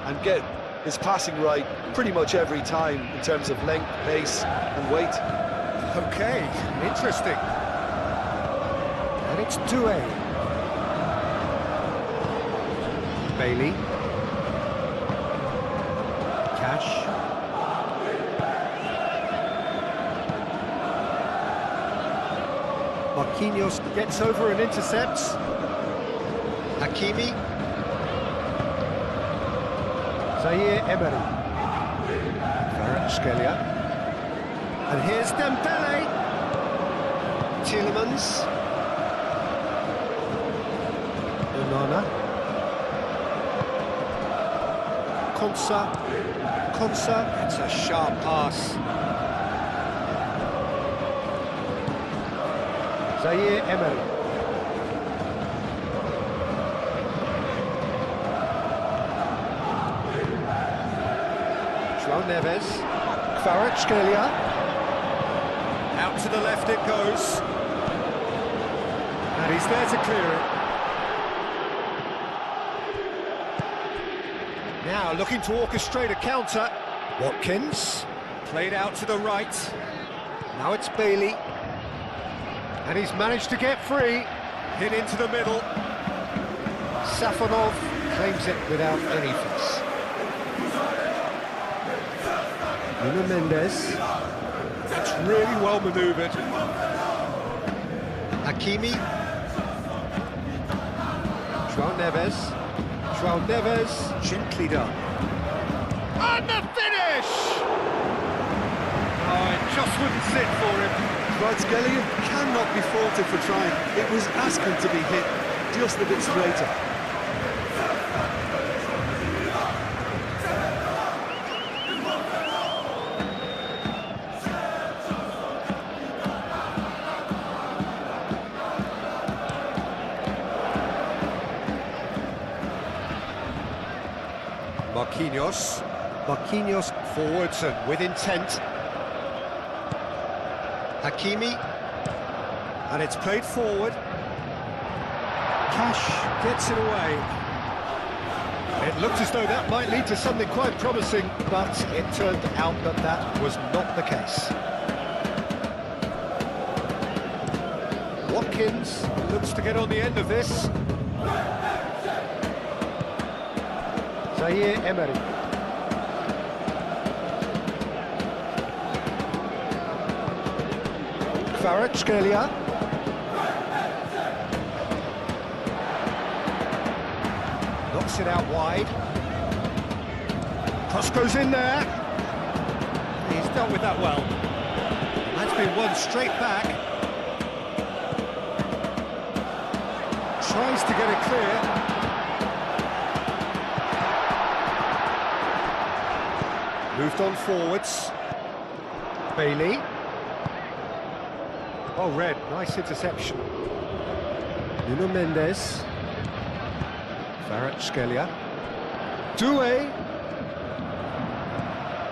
and get his passing right pretty much every time in terms of length, pace and weight. Okay, interesting. And it's 2-A. Bailey. Cash. Marquinhos gets over and intercepts. Hakimi. Zaire Emery. Kvaratskhelia. And here's Dembele. Tielemans. Onana. Konsa. It's a sharp pass. Zaire Emery. João Neves. Kvaratskhelia. Out to the left it goes. And he's there to clear it. Now looking to orchestrate a counter. Watkins. Played out to the right. Now it's Bailey. And he's managed to get free. Hit into the middle. Safonov claims it without any fuss. Nuno Mendes. That's really well manoeuvred. Hakimi. João Neves. Gently done. And the finish! Oh, it just wouldn't sit for him. Kvaratskhelia cannot be faulted for trying. It was asking to be hit just a bit straighter. Marquinhos forwards and with intent. Hakimi. And it's played forward. Cash gets it away. It looked as though that might lead to something quite promising, but it turned out that that was not the case. Watkins looks to get on the end of this. Zaire Emery. Kvaratskhelia. Knocks it out wide. Cross goes in there. He's dealt with that well. That's been won straight back. Tries to get it clear. Moved on forwards. Bailey. Oh, red. Nice interception. Nuno Mendes. Kvaratskhelia. Doué.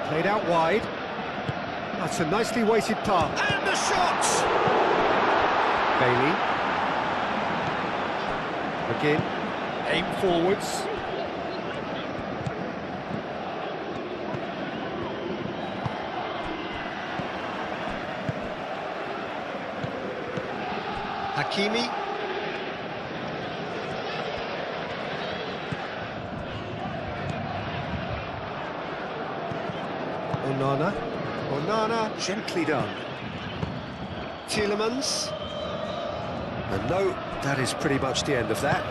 Played out wide. That's a nicely weighted pass. And the shot! Bailey. Again. Aim forwards. Hakimi. Onana, gently done. Tielemans. And no, that is pretty much the end of that.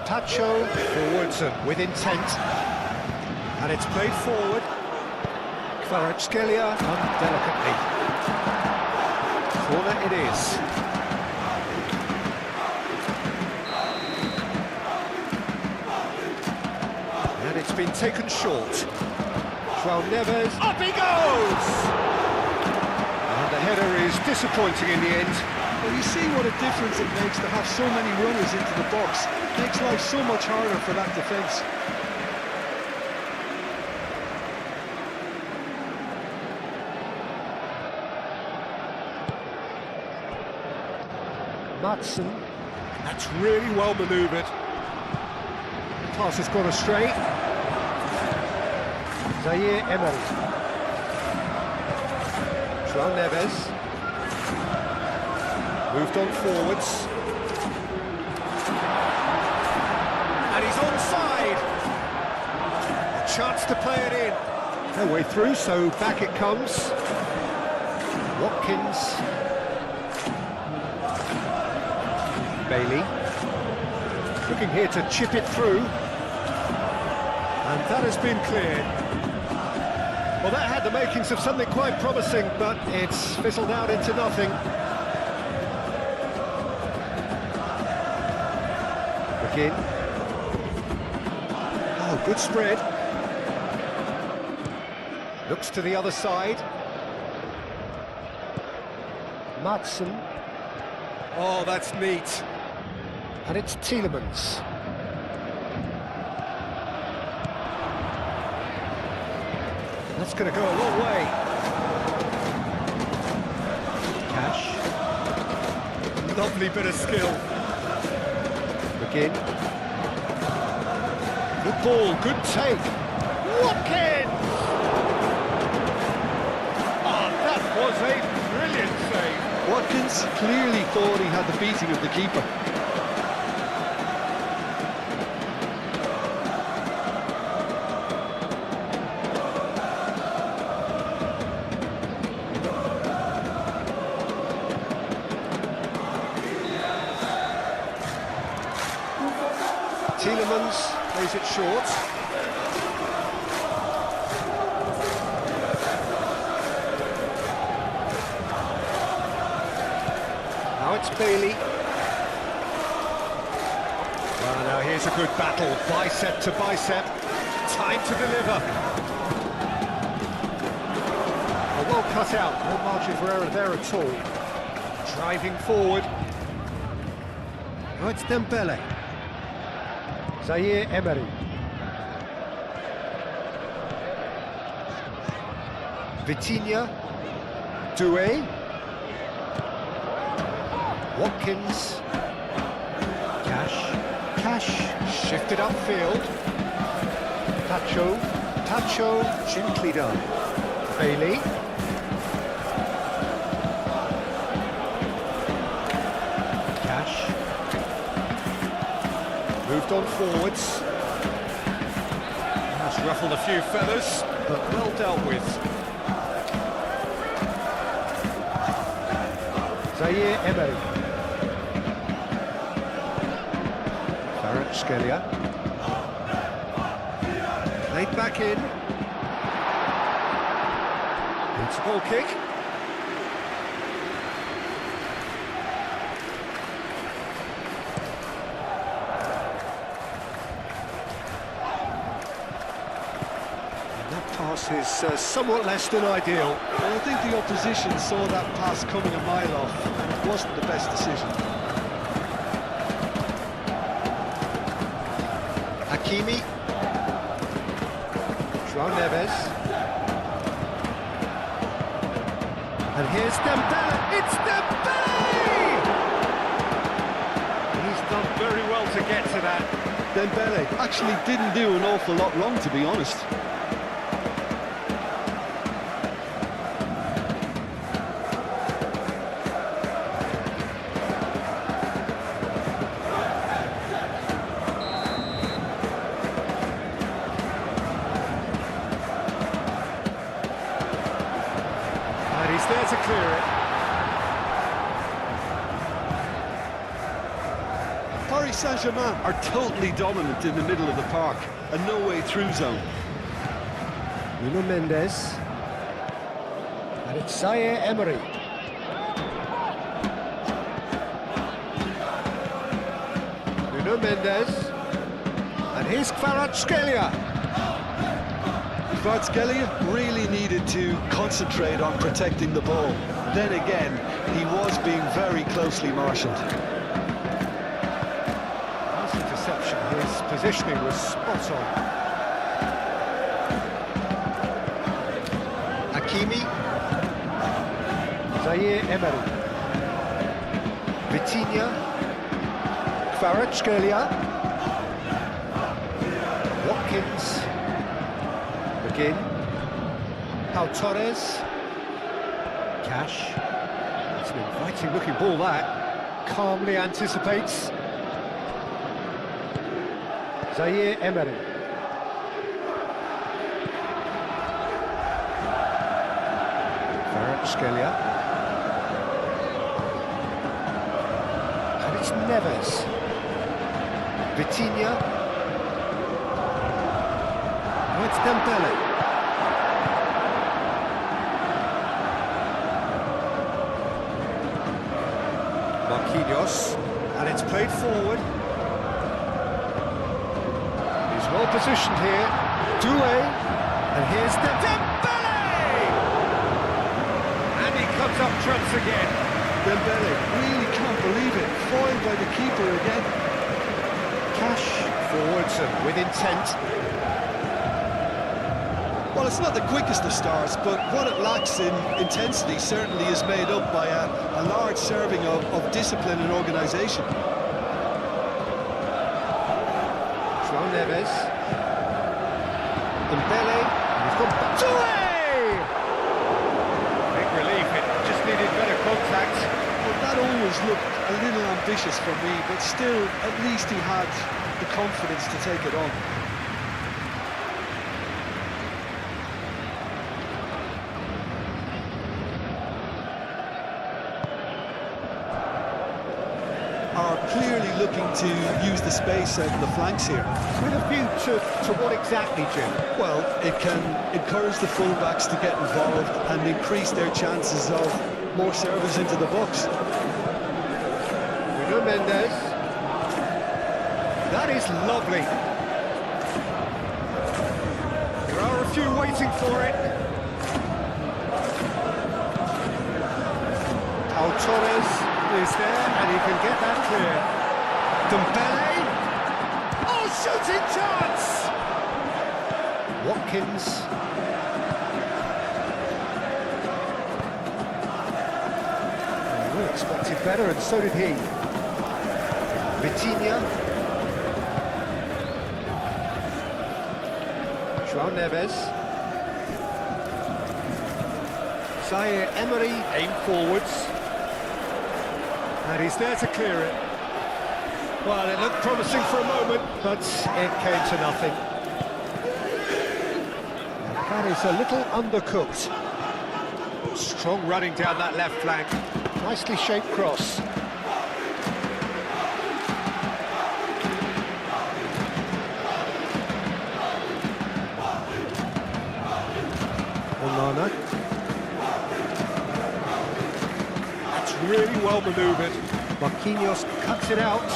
Tacho, forwards and with intent. And it's played forward. Kvaratskhelia, delicately. Corner it is. And it's been taken short. João Neves, up he goes! And the header is disappointing in the end. Well, you see what a difference it makes to have so many runners into the box. Makes life so much harder for that defence. Madsen, that That's really well manoeuvred. Pass has gone astray. Zaire Emery. João Neves. Moved on forwards. And he's onside. A chance to play it in. No way through, so back it comes. Watkins. Bailey. Looking here to chip it through. And that has been cleared. Well, that had the makings of something quite promising, but it's fizzled out into nothing. McGinn. Oh, good spread. Looks to the other side. Madsen. Oh, that's neat. And it's Tielemans. That's going to go a long way. Cash. Lovely bit of skill. McGinn. Good ball, good take. Watkins! Oh, that was a brilliant save. Watkins clearly thought he had the beating of the keeper. Tielemans plays it short. Now it's Bailey. Well, now here's a good battle, bicep to bicep. Time to deliver. Oh, well cut out, no margin for error there at all. Driving forward. Now it's Dembele. Zaire Emery. Vitinha. Doué. Watkins. Cash. Shifted upfield. Tacho. Gently done. Bailey. Cash. Moved on forwards. That's ruffled a few feathers, but well dealt with. Zaire Emery. Kvaratskhelia. Laid back in. It's a goal kick. Pass is somewhat less than ideal. Well, I think the opposition saw that pass coming a mile off, and it wasn't the best decision. Hakimi. João Neves. And here's Dembele. It's Dembele! He's done very well to get to that. Dembele actually didn't do an awful lot wrong, to be honest. He's there to clear it. Paris Saint-Germain are totally dominant in the middle of the park, a no-way through zone. Nuno Mendes. And it's Zaire Emery. Nuno Mendes. And here's Kvaratskhelia. Kvaratskhelia really needed to concentrate on protecting the ball. Then again, he was being very closely marshalled. Nice interception. His positioning was spot on. Hakimi. Zaire Emery. Vitinha. Kvaratskhelia. Watkins. McGinn. Pau Torres. Cash. It's an inviting looking ball that. Calmly anticipates. Zaire Emery. Kvaratskhelia. And it's Neves. Vitinha. Oh, it's Dembele. Marquinhos. And it's played forward. He's well positioned here. Doué. And here's Dembele! And he comes up trumps again. Dembele, really can't believe it. Foiled by the keeper again. Cash forwards and with intent. Well, it's not the quickest of starts, but what it lacks in intensity certainly is made up by a large serving of discipline and organisation. João Neves. Dembele. He's got Doué! Big relief, it just needed better contact. Well, that always looked a little ambitious for me, but still, at least he had the confidence to take it on. Are clearly looking to use the space out in the flanks here. With a view to what exactly, Jim? Well, it can encourage the fullbacks to get involved and increase their chances of more service into the box. Bruno Mendes. That is lovely. There are a few waiting for it. Pau Torres is there, and he can get that clear. Dembele. Oh, shooting chance! Watkins. We expected better, and so did he. Vitinha. João Neves. Zaire Emery aim forwards. And he's there to clear it. Well, it looked promising for a moment, but it came to nothing. That is a little undercooked. Strong running down that left flank. Nicely shaped cross. Onana. That's really well manoeuvred. Marquinhos cuts it out.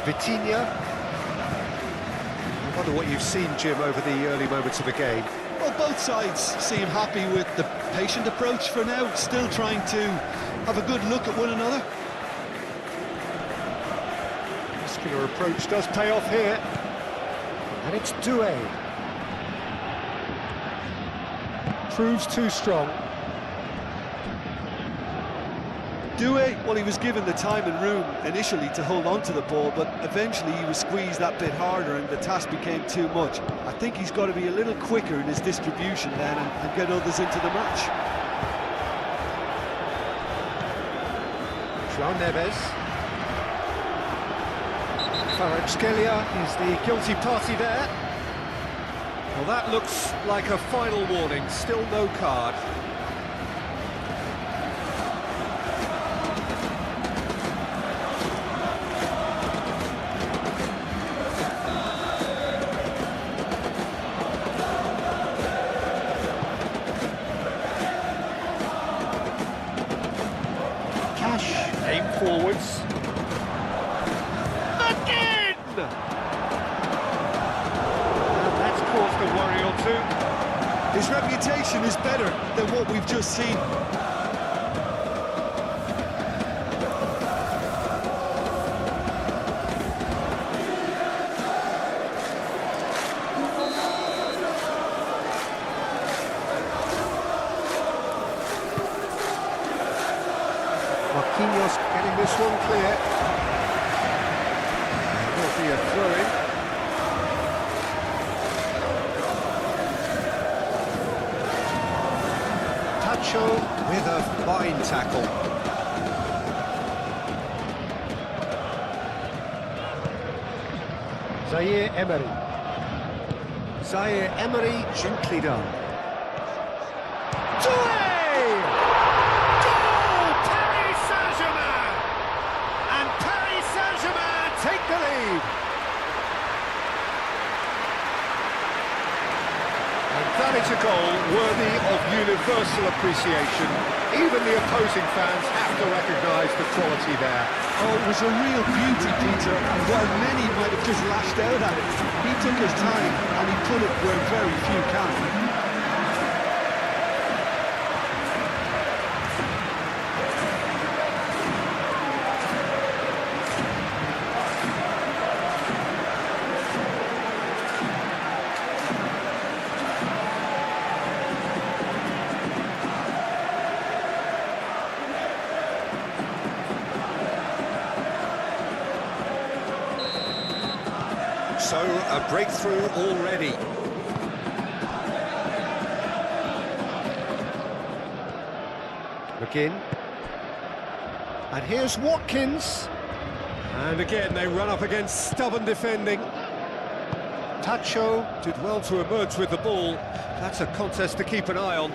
Vitinha. I wonder what you've seen, Jim, over the early moments of the game. Well, both sides seem happy with the patient approach for now, still trying to have a good look at one another. Muscular approach does pay off here. And it's Doué. Proves too strong. Doué, well, he was given the time and room initially to hold on to the ball, but eventually he was squeezed that bit harder and the task became too much. I think he's got to be a little quicker in his distribution then and get others into the match. João Neves. Kvaratskhelia is the guilty party there. Well, that looks like a final warning, still no card. Cash, aim forwards. Again! And that's caused a worry or two. His reputation is better than what we've just seen. Marquinhos getting this one clear. There'll be a throw-in. Tacho with a fine tackle. Zaire Emery. Zaire Emery, gently done. Goal! Paris Saint-Germain! And Paris Saint-Germain take the lead. And that is a goal worthy of universal appreciation. Even the opposing fans have to recognise the quality there. Oh, it was a real beauty, Peter, and while many might have just lashed out at it, he took his time and he put it where very few can. So, a breakthrough already. McGinn. And here's Watkins. And again, they run up against stubborn defending. Tacho did well to emerge with the ball. That's a contest to keep an eye on.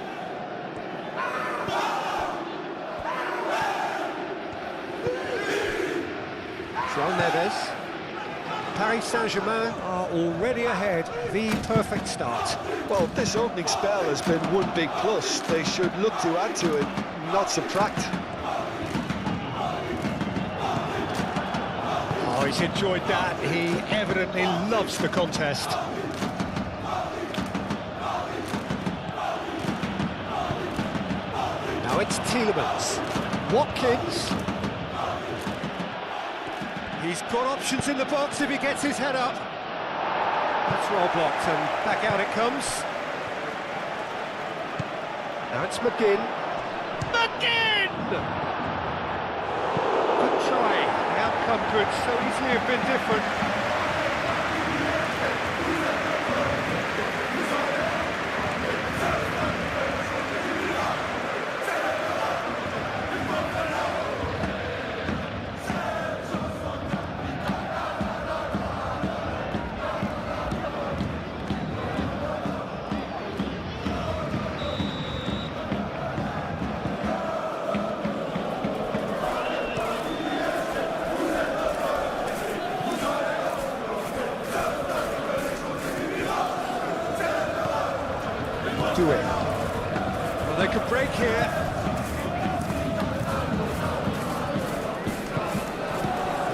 João Neves. Paris Saint-Germain are already ahead, the perfect start. Well, this opening spell has been one big plus. They should look to add to it, not subtract. Oh, he's enjoyed that. He evidently loves the contest. Now it's Tielemans. Watkins. He's got options in the box if he gets his head up. That's well blocked, and back out it comes. Now it's McGinn. McGinn! Good try. The outcome could so easily have been different. Do it. Well, they could break here.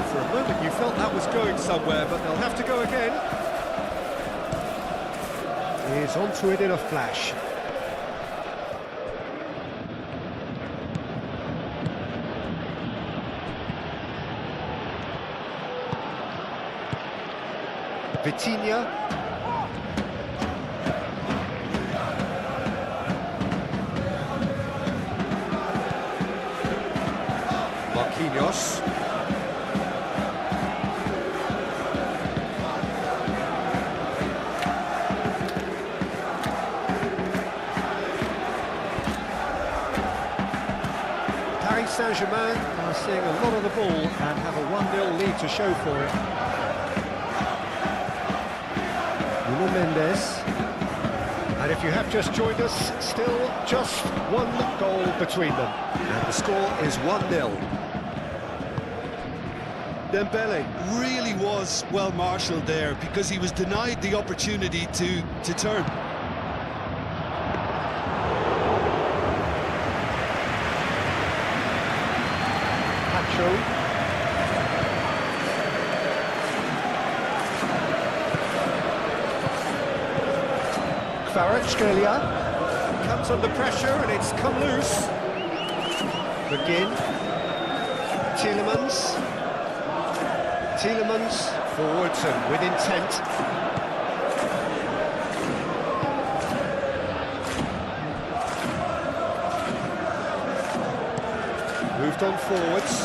For a moment you felt that was going somewhere, but they'll have to go again. He's onto it in a flash. Vitinha. Marquinhos. Paris Saint-Germain are seeing a lot of the ball and have a 1-0 lead to show for it. Nuno Mendes. And if you have just joined us, still just one goal between them. And the score is 1-0. Dembele really was well marshalled there because he was denied the opportunity to turn. Tacho. Kvaratskhelia comes under pressure and it's come loose. McGinn. Tielemans. Tielemans forwards and with intent. Moved Aston forwards.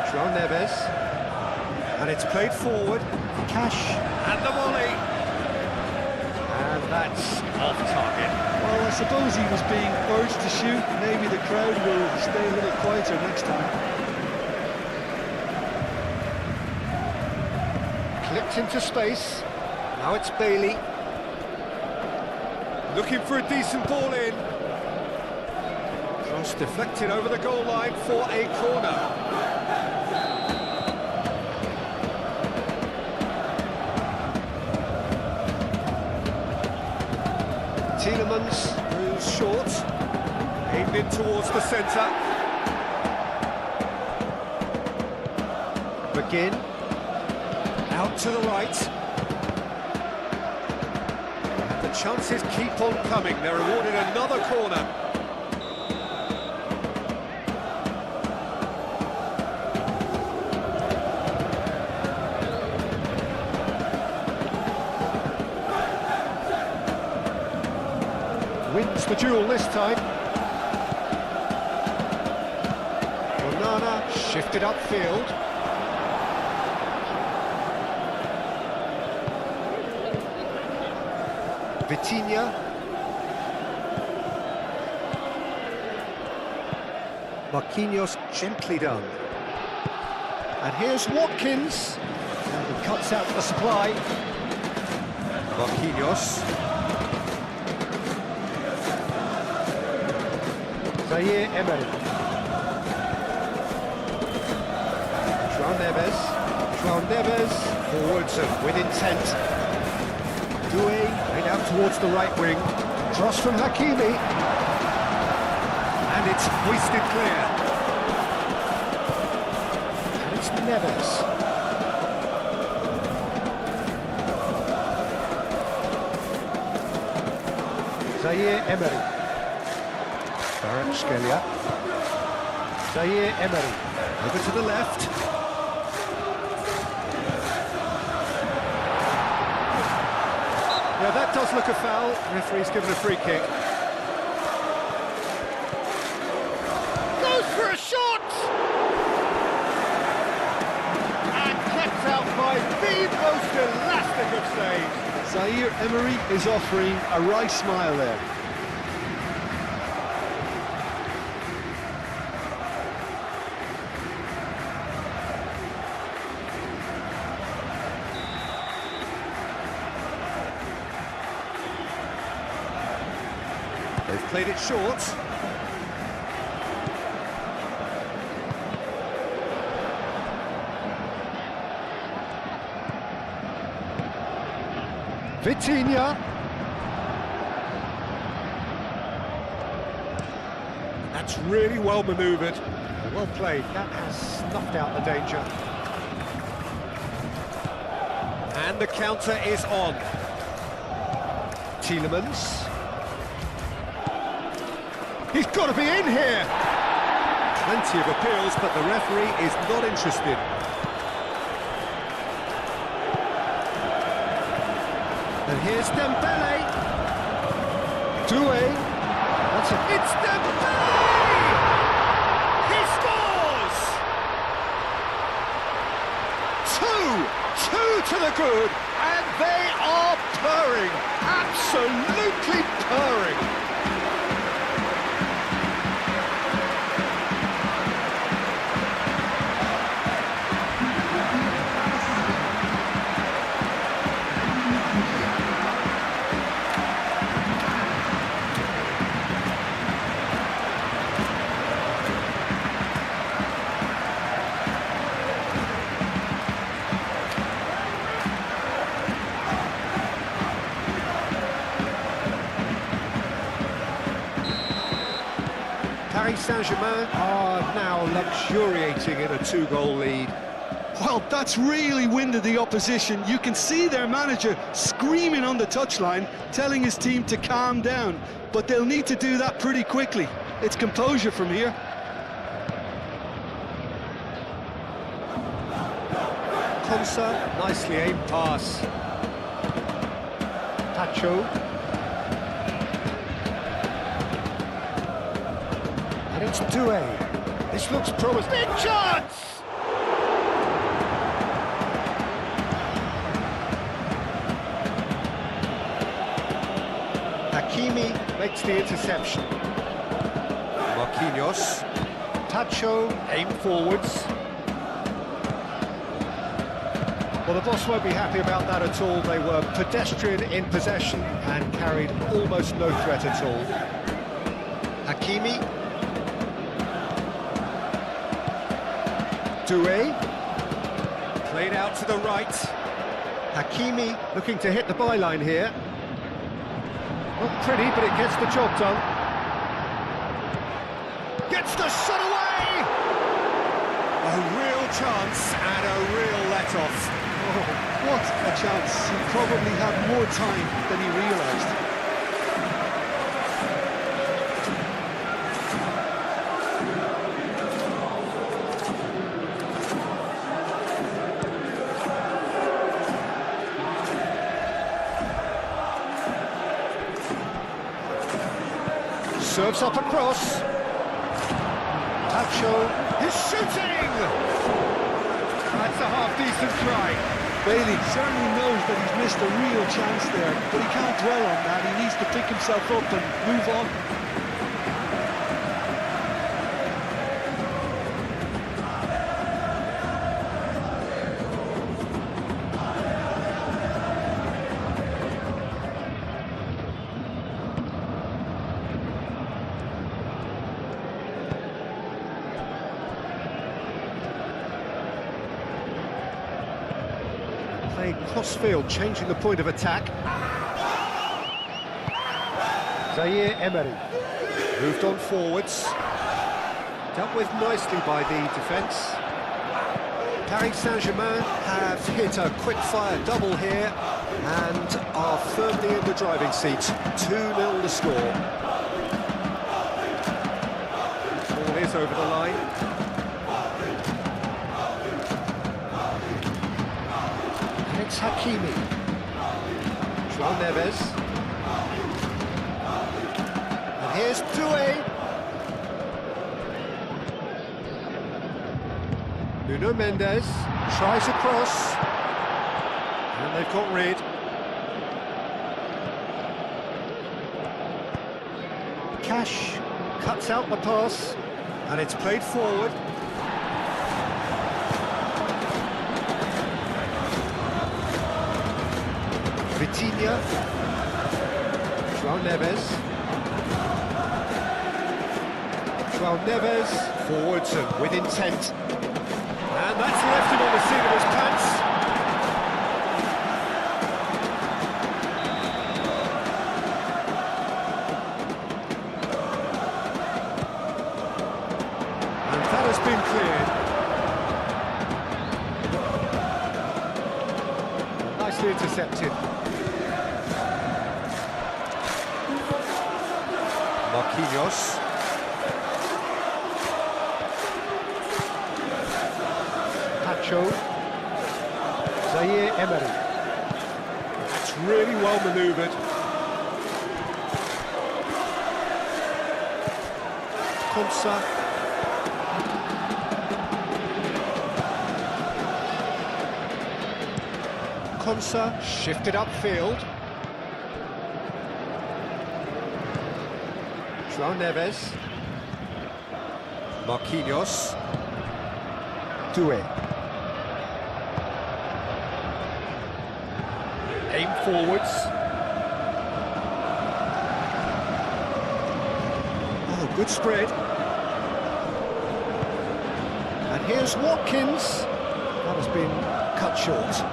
João Neves. And it's played forward. Cash. And the volley. And that's off target. Well, I suppose he was being urged to shoot. Maybe the crowd will stay a little quieter next time. Clipped into space. Now it's Bailey. Looking for a decent ball in. Cross deflected over the goal line for a corner. Tielemans moves short, aimed in towards the centre. McGinn, out to the right. The chances keep on coming, they're awarded another corner. Wins the duel this time. Onana shifted upfield. Vitinha. Marquinhos gently done. And here's Watkins. And he cuts out the supply. Marquinhos. Zaire Emery. João Neves. João Neves. Forwards and with intent. Doué right out towards the right wing. Cross from Hakimi. And it's hoisted clear. And it's Neves. Zaire Emery. Scalia. Zaire Emery. Over to the left. Yeah, that does look a foul. The referee's given a free kick. Goes for a shot! And kept out by the most elastic of saves. Zaire Emery is offering a wry smile there. They've played it short. Vitinha. That's really well manoeuvred. Well played. That has snuffed out the danger. And the counter is on. Tielemans. He's got to be in here! Plenty of appeals, but the referee is not interested. And here's Dembele. Doué. That's it. It's Dembele! He scores! Two to the good, and they are purring. Absolutely purring. Paris Saint-Germain are now luxuriating in a two-goal lead. Well, that's really winded the opposition. You can see their manager screaming on the touchline, telling his team to calm down. But they'll need to do that pretty quickly. It's composure from here. Konsa, nicely aimed pass. Pacho. It's Doué. This looks promising. Big chance! Hakimi makes the interception. Marquinhos. Tacho, aim forwards. Well, the boss won't be happy about that at all. They were pedestrian in possession and carried almost no threat at all. Hakimi. Doué. Played out to the right. Hakimi looking to hit the byline here. Not pretty, but it gets the job done. Gets the shot away! A real chance and a real let-off. Oh, what a chance. He probably had more time than he realised. Serves up across. Tacho is shooting! That's a half-decent try. Bailey certainly knows that he's missed a real chance there, but he can't dwell on that. He needs to pick himself up and move on. Playing cross-field, changing the point of attack. Zaire Emery moved on forwards. Dealt with nicely by the defence. Paris Saint-Germain have hit a quick-fire double here and are firmly in the driving seat. 2-0 the score. Ball is over the line. It's Hakimi. João Neves. And here's Doué. Nuno Mendes tries across. And they've got rid. Cash cuts out the pass. And it's played forward. Vitinha, João Neves, forwards and with intent, and that's left him on the seat of his pants. And that has been cleared. Nicely intercepted. Marquinhos. Tacho. Zaire Emery. That's really well manoeuvred. Konsa. Konsa shifted upfield. João Neves. Marquinhos. Doué. Aim forwards. Oh, good spread. And here's Watkins. That has been cut short.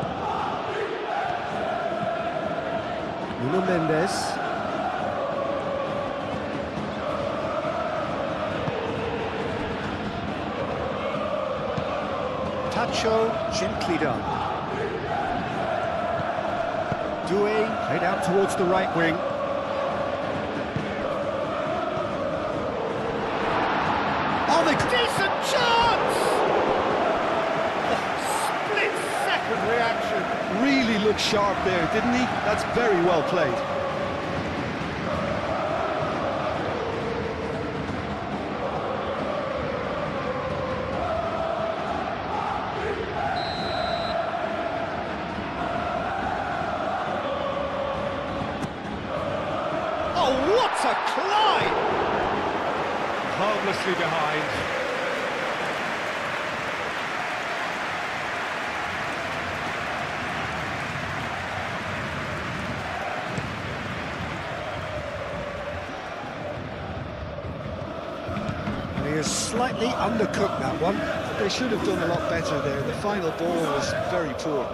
Nuno Mendes. Tacho, gently done. Doué, played out towards the right wing. Oh, the decent chance! Split-second reaction. Really looked sharp there, didn't he? That's very well played. Oh, what a climb! Harmlessly behind. And he has slightly undercooked that one. They should have done a lot better there. The final ball was very poor.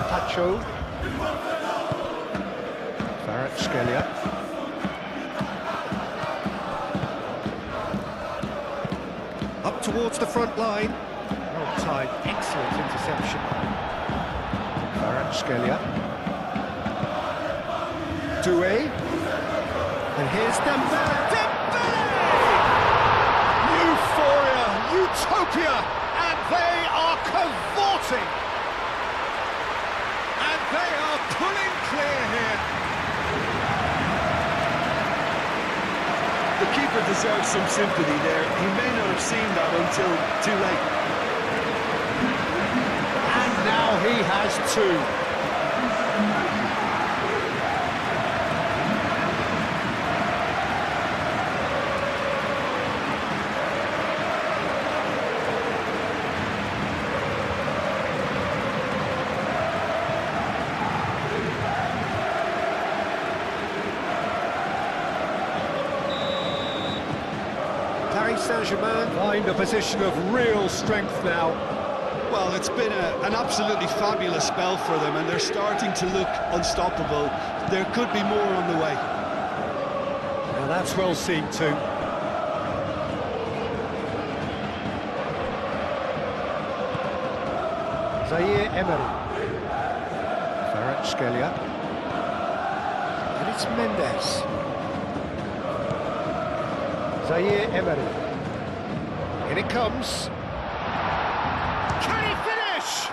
Pacho. Kvaratskhelia. Up towards the front line. Well timed, excellent interception. Kvaratskhelia. Doué. And here's Dembele. Dembele! Euphoria, utopia, and they are cavorting. And they are pulling clear here. The keeper deserves some sympathy there. He may not have seen that until too late. And now he has two. Paris Saint-Germain find a position of real strength now. Well, it's been an absolutely fabulous spell for them, and they're starting to look unstoppable. There could be more on the way. Now that's well seen too. Zaire Emery. Kvaratskhelia. And it's Mendes. Zaire Emery. In it comes. Can he finish?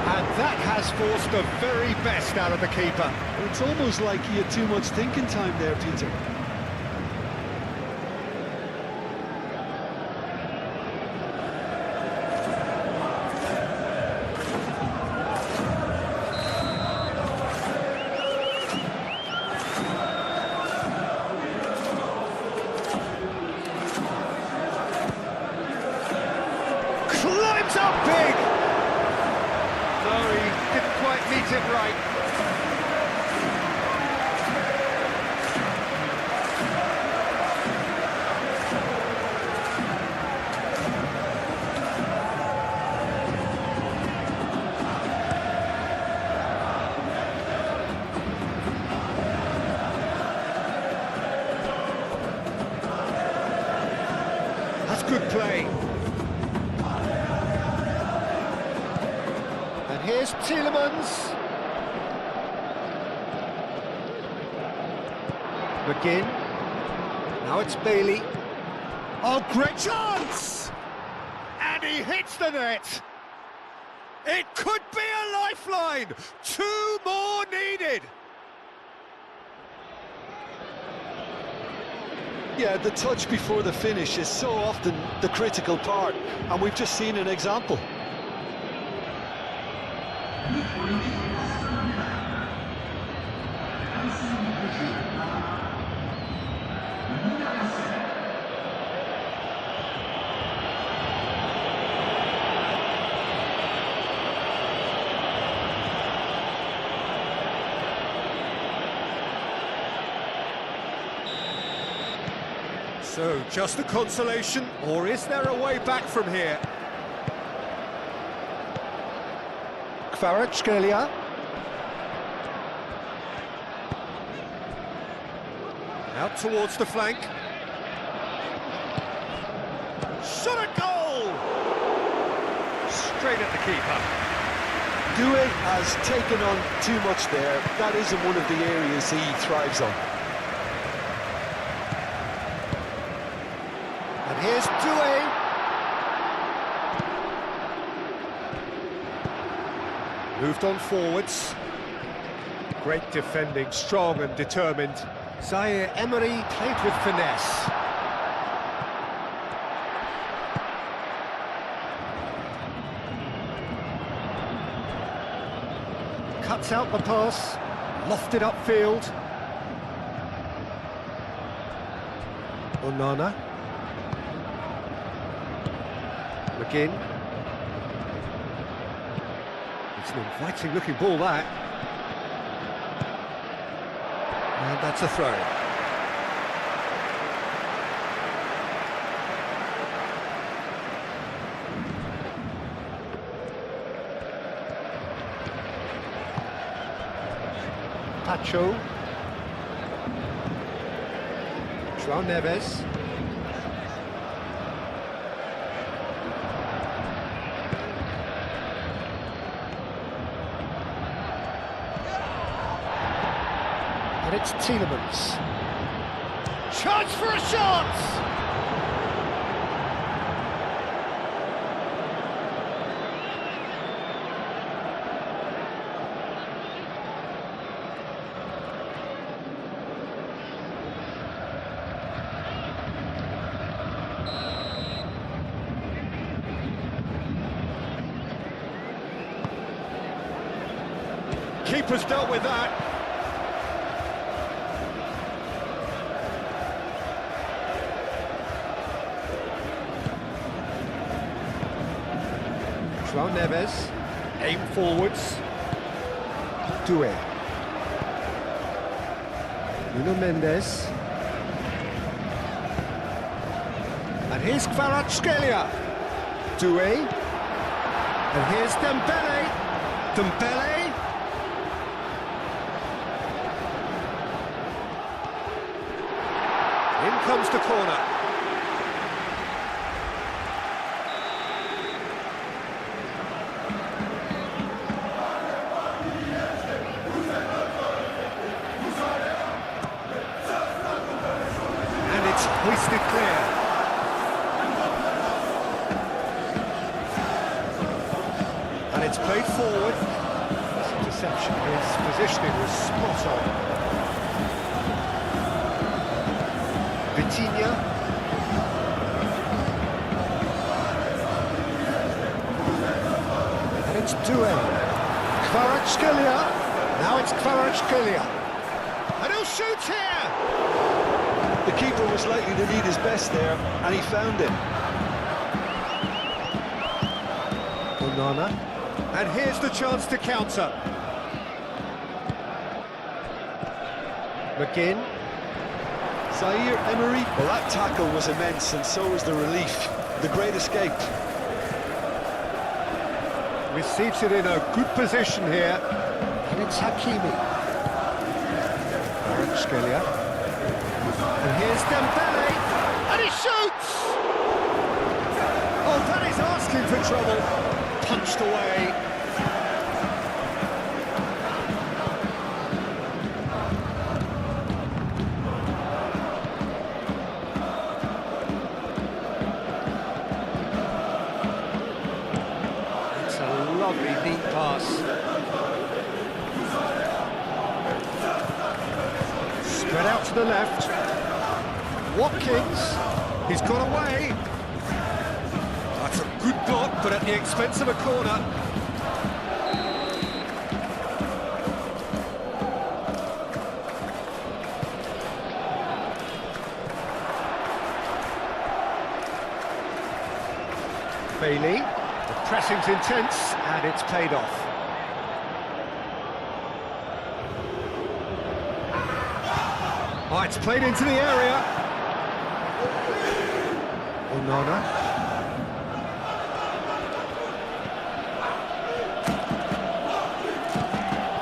And that has forced the very best out of the keeper. It's almost like he had too much thinking time there, Peter. Climbs up big! No, he didn't quite meet it right. That's good play. And here's Tielemans. McGinn. Now it's Bailey. Oh, great chance! And he hits the net. It could be a lifeline. Two more needed. Yeah, the touch before the finish is so often the critical part, and we've just seen an example. So, just a consolation, or is there a way back from here? Kvaratskhelia. Out towards the flank. Shot a goal! Straight at the keeper. Doué has taken on too much there. That isn't one of the areas he thrives on. And here's Doué. Moved on forwards. Great defending, strong and determined. Zaire Emery played with finesse. Cuts out the pass, lofted upfield. Onana. McGinn. It's an inviting looking ball, that. And that's a throw. Pacho. João Neves. And it's Tielemans. Chance for a shot! Keeper's dealt with that. João Neves, aim forwards. Doué. Nuno Mendes. And here's Kvaratskhelia. Doué. And here's Dembele. Dembele. In comes the corner. And it's hoisted clear. And it's played forward. This interception, his positioning was spot on. Vitinha. And it's Doué. Kvaratskhelia. Now it's Kvaratskhelia. And he'll shoot here! The keeper was likely to need his best there, and he found it. Onana. And here's the chance to counter. McGinn. Zaire Emery, well, that tackle was immense, and so was the relief. The great escape. Receives it in a good position here. And it's Hakimi. Kvaratskhelia. And here's Dembele. And he shoots! Oh, that is asking for trouble. Punched away. Lovely deep pass. Spread out to the left. Watkins. He's got away. That's a good block, but at the expense of a corner. Bailey. The pressing's intense, and it's paid off. Oh, it's played into the area. Onana.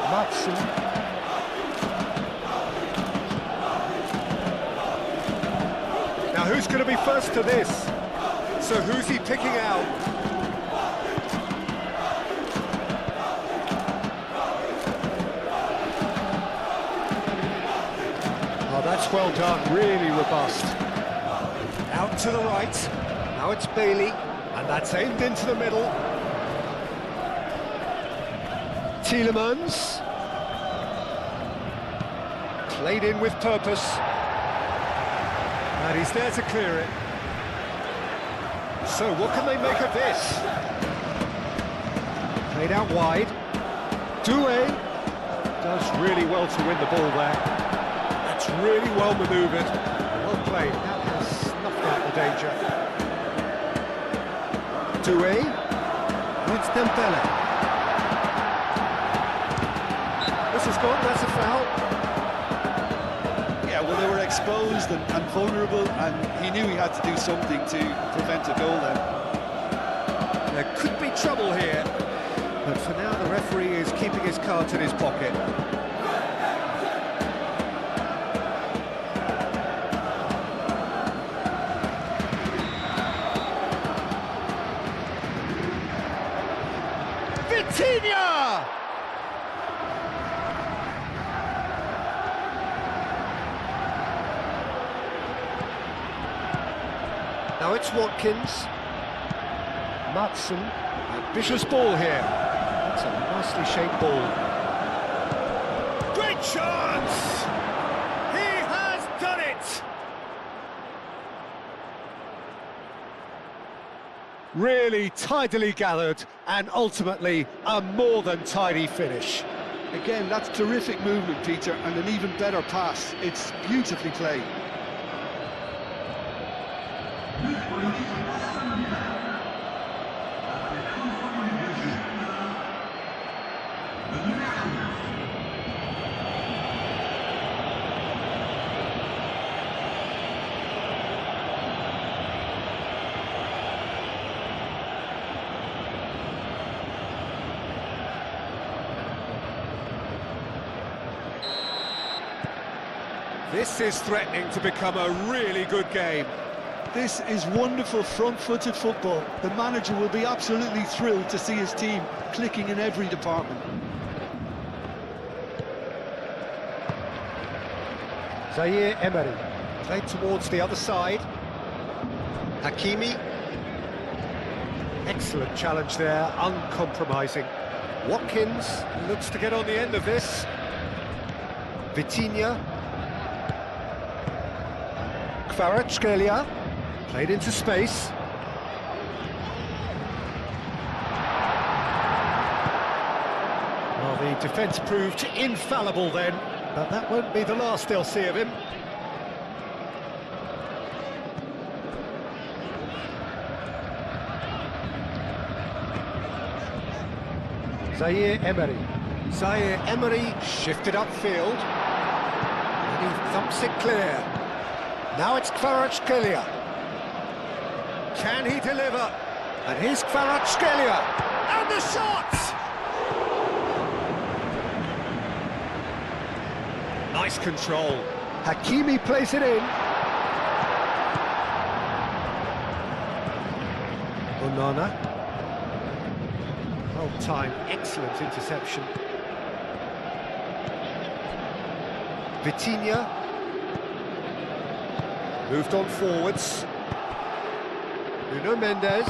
Matson. Now, who's going to be first to this? So who's he picking out? Oh, that's well done, really robust. Out to the right, now it's Bailey, and that's aimed into the middle. Tielemans. Played in with purpose. And he's there to clear it. So what can they make of this? Played out wide. Doué. Does really well to win the ball there. That's really well manoeuvred. Well played. That has snuffed out the danger. Doué. It's Dembele. This has gone, that's a foul. Yeah, well, they were exposed and vulnerable, and he knew he had to do something to prevent a goal then. There could be trouble here, but for now the referee is keeping his cards in his pocket. Vitinha! Now it's Watkins. Matson. Ambitious ball here. That's a nicely shaped ball. Great chance! He has done it! Really tidily gathered, and ultimately a more than tidy finish. Again, that's terrific movement, Peter, and an even better pass. It's beautifully played. This is threatening to become a really good game. This is wonderful front-footed football. The manager will be absolutely thrilled to see his team clicking in every department. Zaire Emery played towards the other side. Hakimi. Excellent challenge there, uncompromising. Watkins looks to get on the end of this. Vitinha. Kvaratskhelia played into space. Well, the defence proved infallible then, but that won't be the last they'll see of him. Zaire Emery. Zaire Emery shifted upfield, and he thumps it clear. Now it's Kvaratskhelia. Can he deliver? And here's Kvaratskhelia. And the shot! Nice control. Hakimi plays it in. Onana. Well timed, excellent interception. Vitinha. Moved on forwards. Nuno Mendes.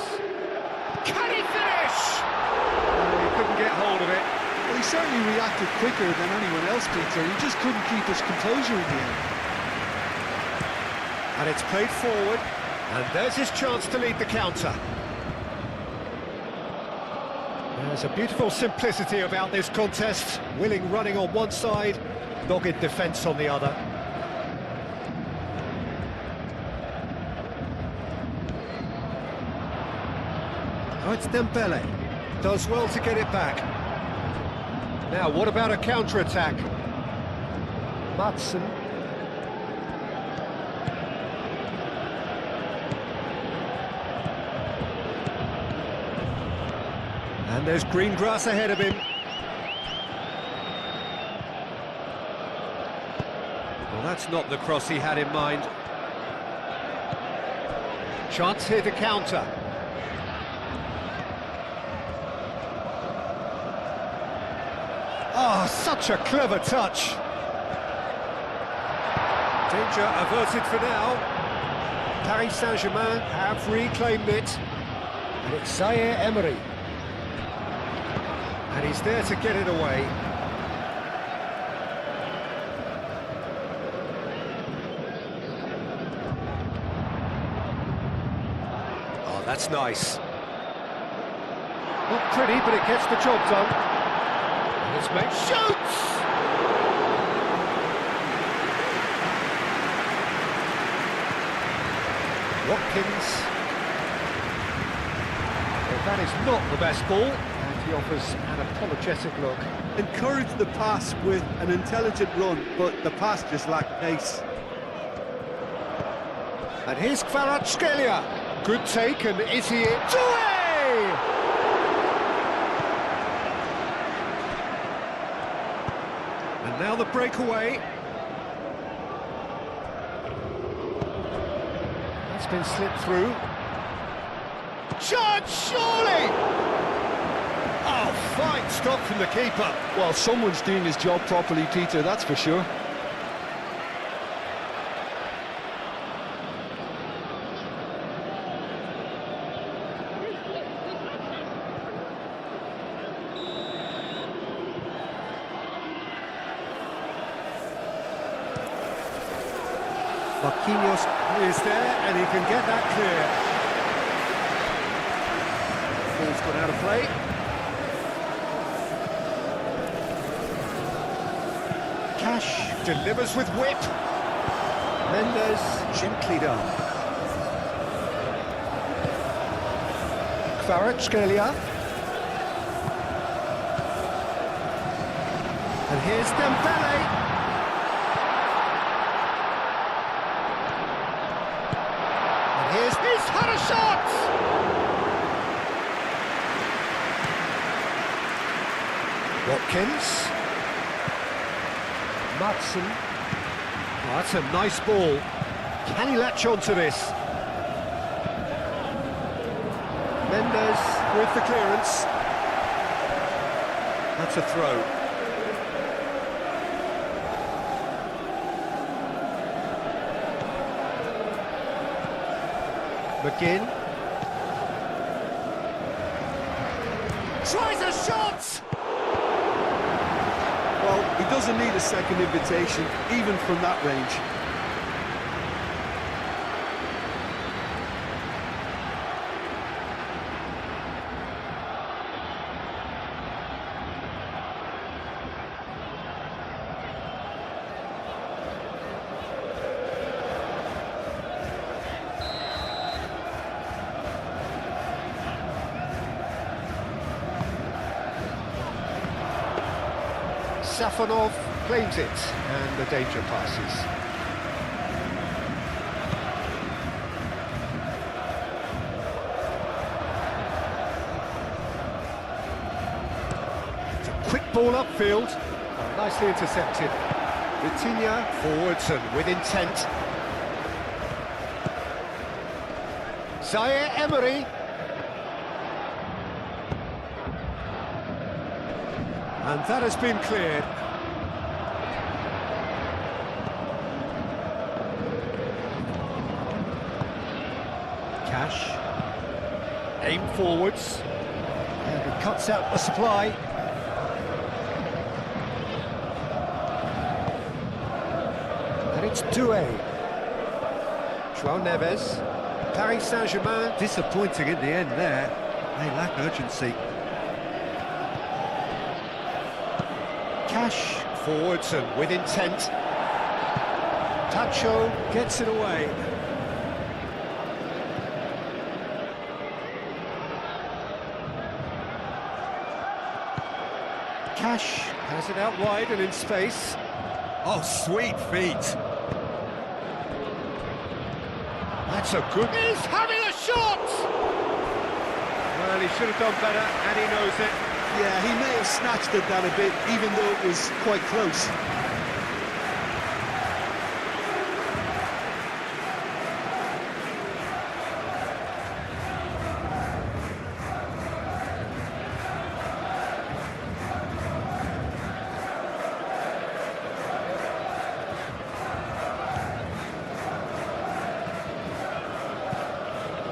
Can he finish? Oh, he couldn't get hold of it. Well, he certainly reacted quicker than anyone else, Peter. He just couldn't keep his composure in the end. And it's played forward, and there's his chance to lead the counter. There's a beautiful simplicity about this contest. Willing running on one side, dogged defence on the other. Oh, it's Dembele. Does well to get it back. Now, what about a counter-attack? Matson. And there's green grass ahead of him. Well, that's not the cross he had in mind. Chance here to counter. Oh, such a clever touch. Danger averted for now. Paris Saint-Germain have reclaimed it. And it's Zaire Emery. And he's there to get it away. Oh, that's nice. Not pretty, but it gets the job done. And his mate shoots! Watkins. Well, that is not the best ball, and he offers an apologetic look. Encourage the pass with an intelligent run, but the pass just lacked pace. And here's Kvaratskhelia. Good take, and is he it? And now the breakaway. That's been slipped through. Chance, surely! Oh, fine stop from the keeper. Well, someone's doing his job properly, Peter, that's for sure. Marquinhos is there, and he can get that clear. Ball's gone out of play. Cash delivers with whip. Mendes gently done. Kvaratskhelia. And here's Dembele. He's had a shot! Watkins. Madsen. Oh, that's a nice ball. Can he latch on to this? Mendes with the clearance. That's a throw. McGinn tries a shot! Well, he doesn't need a second invitation, even from that range. Safonov claims it, and the danger passes. It's a quick ball upfield, nicely intercepted. Vitinha forwards and with intent. Zaire Emery. And that has been cleared. Cash. Aim forwards. And it cuts out the supply. And it's Doué. João Neves. Paris Saint-Germain. Disappointing in the end there. They lack urgency. Cash forwards and with intent. Tacho gets it away. Cash has it out wide and in space. Oh, sweet feet. That's a good... He's having a shot! Well, he should have done better, and he knows it. Yeah, he may have snatched at that a bit, even though it was quite close.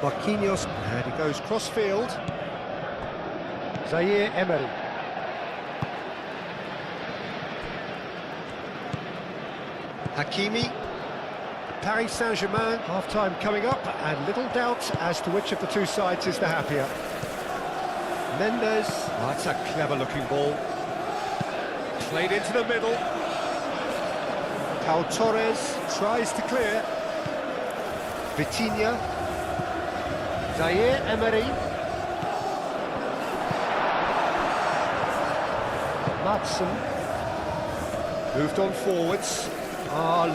Marquinhos, and he goes cross-field. Zaire Emery. Hakimi. Paris Saint-Germain, half-time coming up, and little doubt as to which of the two sides is the happier. Mendes. Oh, that's a clever-looking ball. Played into the middle. Pau Torres tries to clear. Vitinha. Zaire Emery. Madsen. Moved on forwards.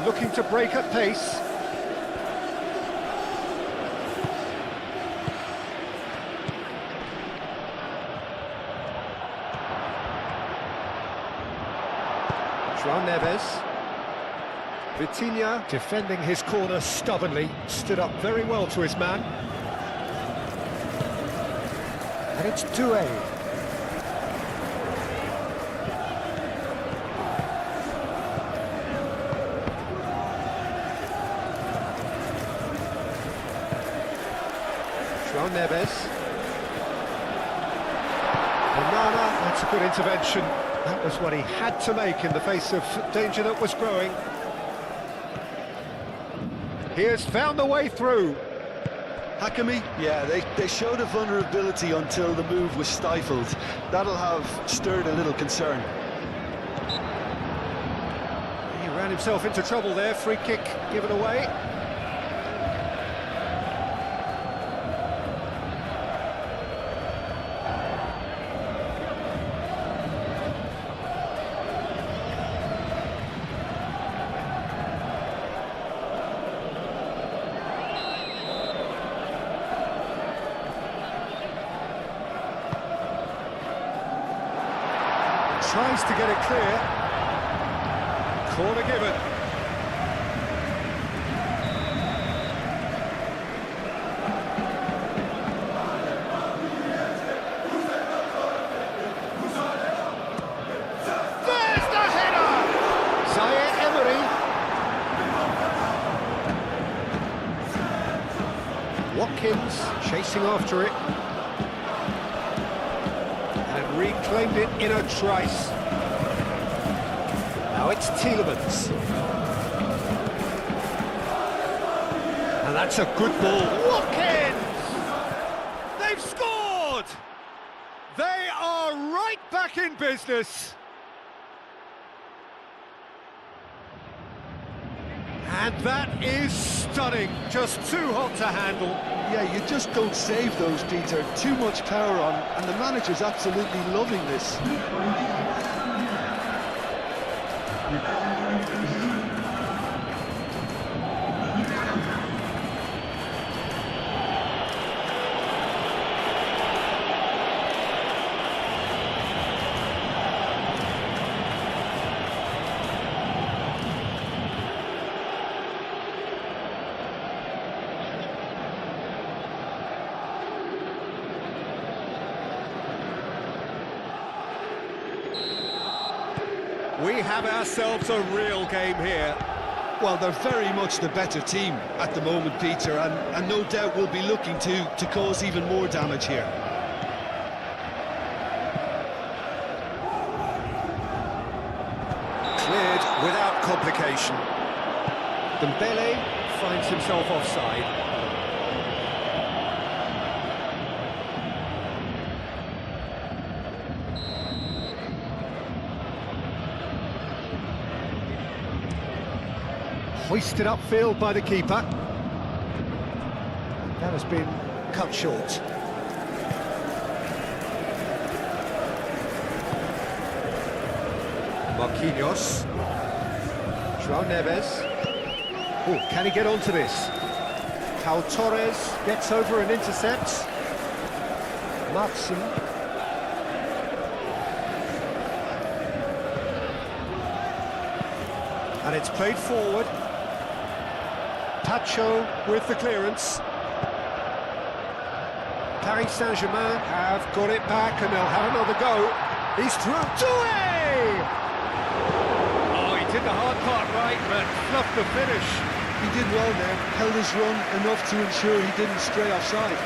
Looking to break at pace. João Neves. Vitinha defending his corner stubbornly, stood up very well to his man. And it's 2-A. João Neves. Banana, that's a good intervention. That was what he had to make in the face of danger that was growing. He has found the way through. Hakimi, yeah, they showed a vulnerability until the move was stifled. That'll have stirred a little concern. He ran himself into trouble there, free kick given away. Tries to get it clear. Corner given. There's the header! Zaire Emery. Watkins chasing after it. Reclaimed it in a trice. Now it's Tielemans. And that's a good ball. Watkins! They've scored! They are right back in business. And that is stunning. Just too hot to handle. Yeah, you just don't save those, Peter. Too much power on, and the manager's absolutely loving this. We have ourselves a real game here. Well, they're very much the better team at the moment, Peter, and no doubt will be looking to cause even more damage here. Cleared without complication. Dembele finds himself offside. Hoisted upfield by the keeper. That has been cut short. Marquinhos. João Neves. Oh, can he get onto this? Pau Torres gets over and intercepts. Madsen. And it's played forward. Pacho with the clearance. Paris Saint-Germain have got it back and they'll have another go. He's through. 2-A! Oh, he did the hard part right, but fluffed the finish. He did well there, held his run enough to ensure he didn't stray offside.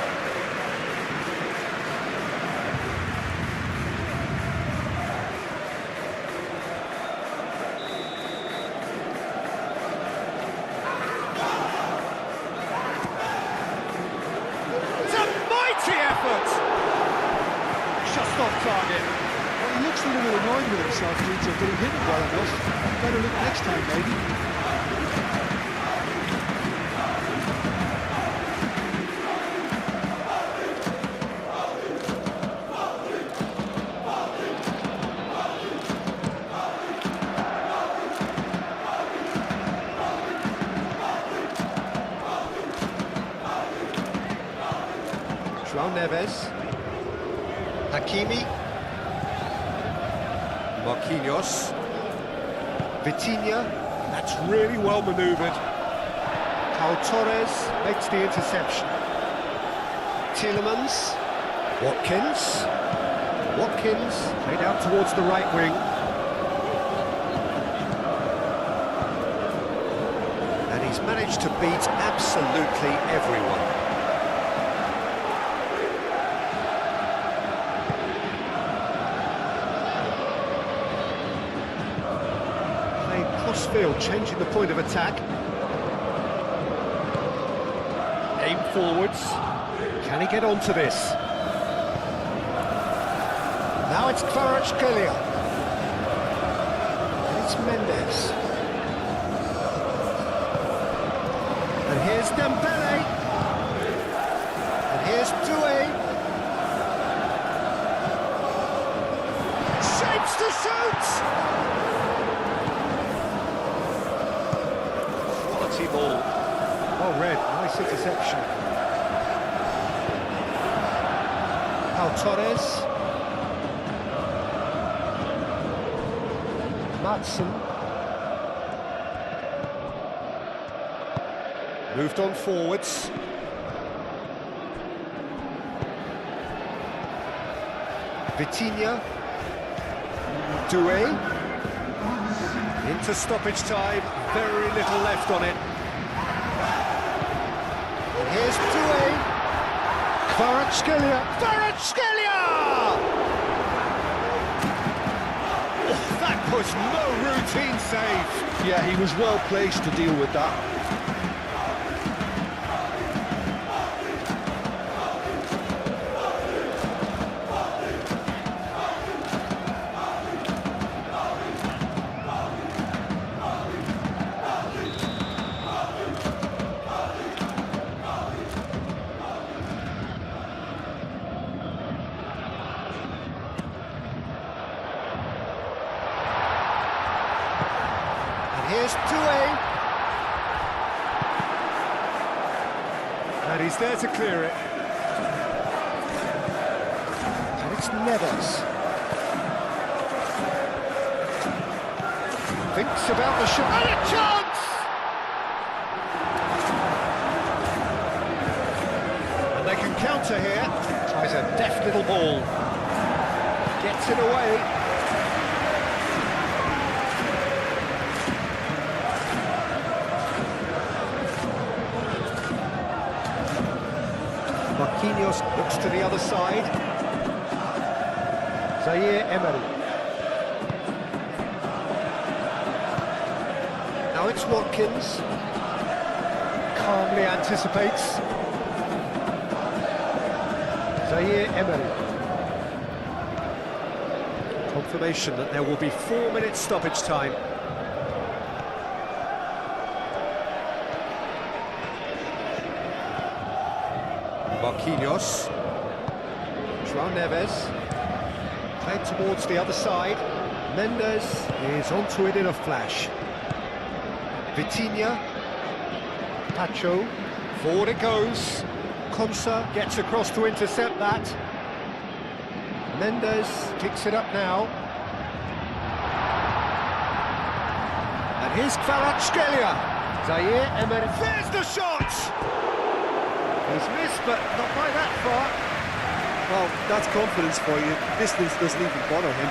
Just off target. Well, he looks a little annoyed with himself, Peter, but he hit it well enough. Better look next time, maybe. Neves. Hakimi. Marquinhos. Vitinha. That's really well manoeuvred. Pau Torres makes the interception. Tielemans. Watkins. Played out towards the right wing. And he's managed to beat absolutely everyone. Played cross-field, changing the point of attack. Aim forwards. Can he get onto this? Now it's Kvaratskhelia. And it's Mendes. And here's Dembele. And here's Doué. Shapes to shoot! Quality ball. Well read, nice interception. Pau Torres. Matson. Moved on forwards. Vitinha. Doué. Into stoppage time, very little left on it. And here's Doué. Kvaratskhelia. That was no routine save. Yeah, he was well placed to deal with that. Here's Doué. And he's there to clear it. And it's Neves. Thinks about the shot. And a chance! And they can counter here. Tries a deft little ball. Gets it away. Marquinhos looks to the other side. Zaire Emery. Now it's Watkins. Calmly anticipates. Zaire Emery. Confirmation that there will be 4 minutes stoppage time. Marquinhos. João Neves. Played towards the other side. Mendes is onto it in a flash. Vitinha. Pacho. Forward it goes. Konsa gets across to intercept that. Mendes picks it up now. And here's Kvaratskhelia. Zaire Emery. There's the shot! He's missed, but not by that far. Well, that's confidence for you. Distance doesn't even bother him.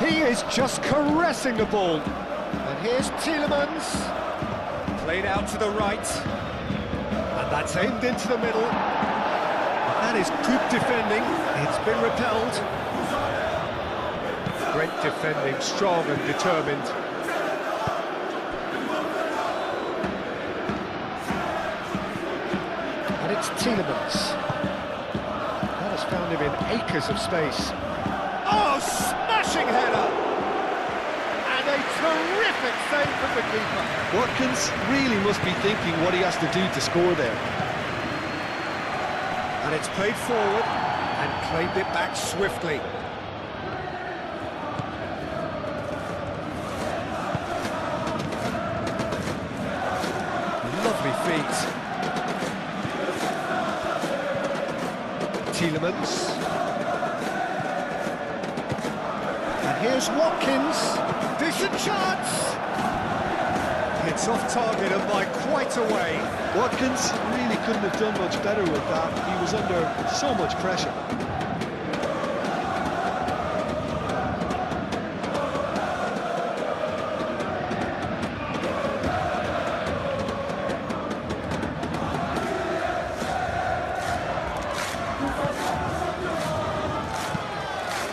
He is just caressing the ball. And here's Tielemans. Played out to the right. And that's aimed into the middle. That is good defending. It's been repelled. Great defending, strong and determined. And it's Tielemans. That has found him in acres of space. Oh, smashing header! And a terrific save from the keeper. Watkins really must be thinking what he has to do to score there. And it's played forward and claimed it back swiftly. Lovely feet. Tielemans. And here's Watkins. Decent chance. It's off target and by quite a way. Watkins really couldn't have done much better with that. He was under so much pressure.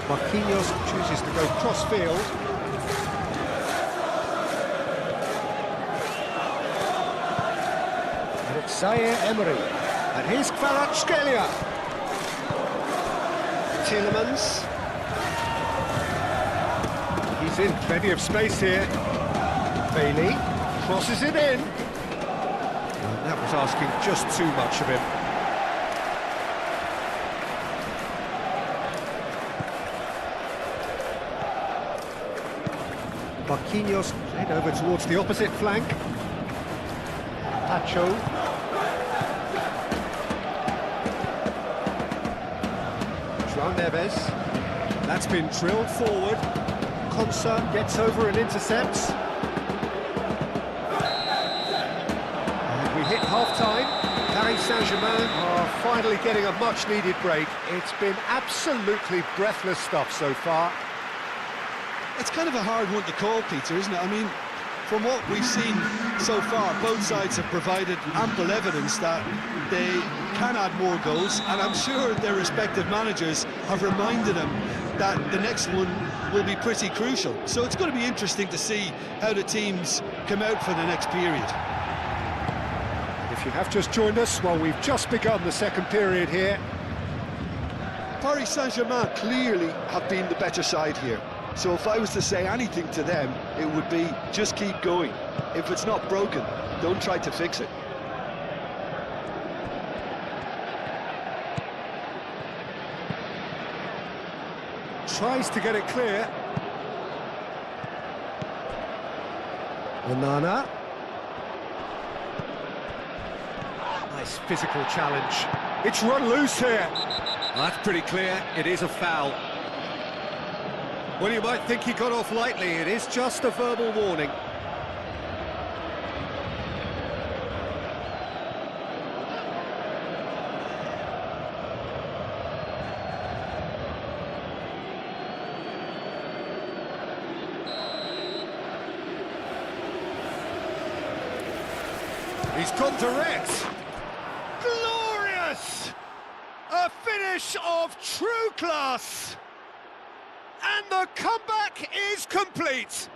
Marquinhos chooses to go cross-field. And it's Zaire Emery. And here's Kvaratskhelia. Tielemans. He's in plenty of space here. Bailey crosses it in. And that was asking just too much of him. Marquinhos played over towards the opposite flank. Pacho. João Neves. That's been drilled forward. Konsa gets over and intercepts. And we hit half-time. Paris Saint-Germain are finally getting a much-needed break. It's been absolutely breathless stuff so far. It's kind of a hard one to call, Peter, isn't it? I mean, from what we've seen so far, both sides have provided ample evidence that they can add more goals, and I'm sure their respective managers have reminded them that the next one will be pretty crucial. So it's going to be interesting to see how the teams come out for the next period. If you have just joined us, well, we've just begun the second period here. Paris Saint-Germain clearly have been the better side here. So if I was to say anything to them, it would be just keep going. If it's not broken, don't try to fix it. Tries to get it clear. Onana. Nice physical challenge. It's run loose here. That's pretty clear. It is a foul. Well, you might think he got off lightly. It is just a verbal warning. He's gone direct. Glorious! A finish of true class. And the comeback is complete.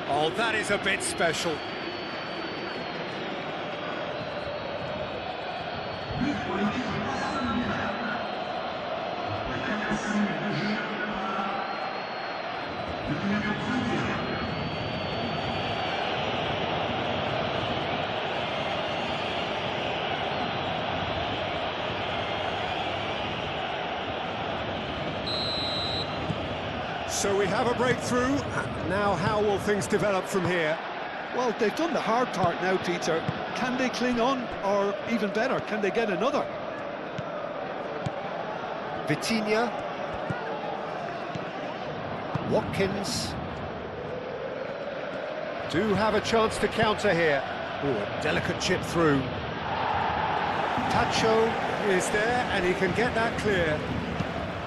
Oh, that is a bit special. So we have a breakthrough. Now how will things develop from here? Well, they've done the hard part now, Peter. Can they cling on, or even better, can they get another? Vitinha. Watkins. Do have a chance to counter here. Oh, a delicate chip through. Tacho is there, and he can get that clear.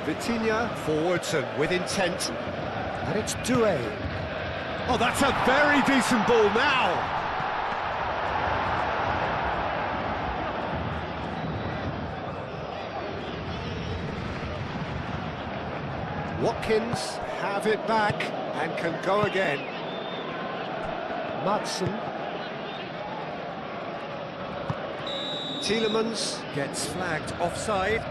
Vitinha forwards and with intent. And it's Doué. Oh, that's a very decent ball now. Watkins have it back and can go again. Madsen. Tielemans gets flagged offside.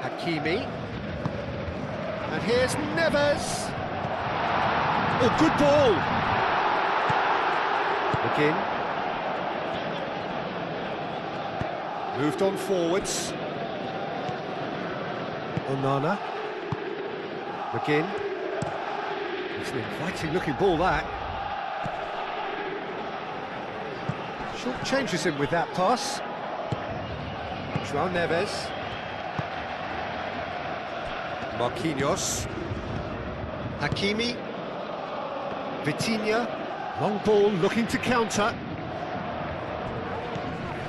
Hakimi. And here's Neves. Oh, good ball! McGinn. Moved on forwards. Onana. McGinn. It's an inviting looking ball, that. Short changes him with that pass. João Neves. Marquinhos. Hakimi. Vitinha. Long ball looking to counter.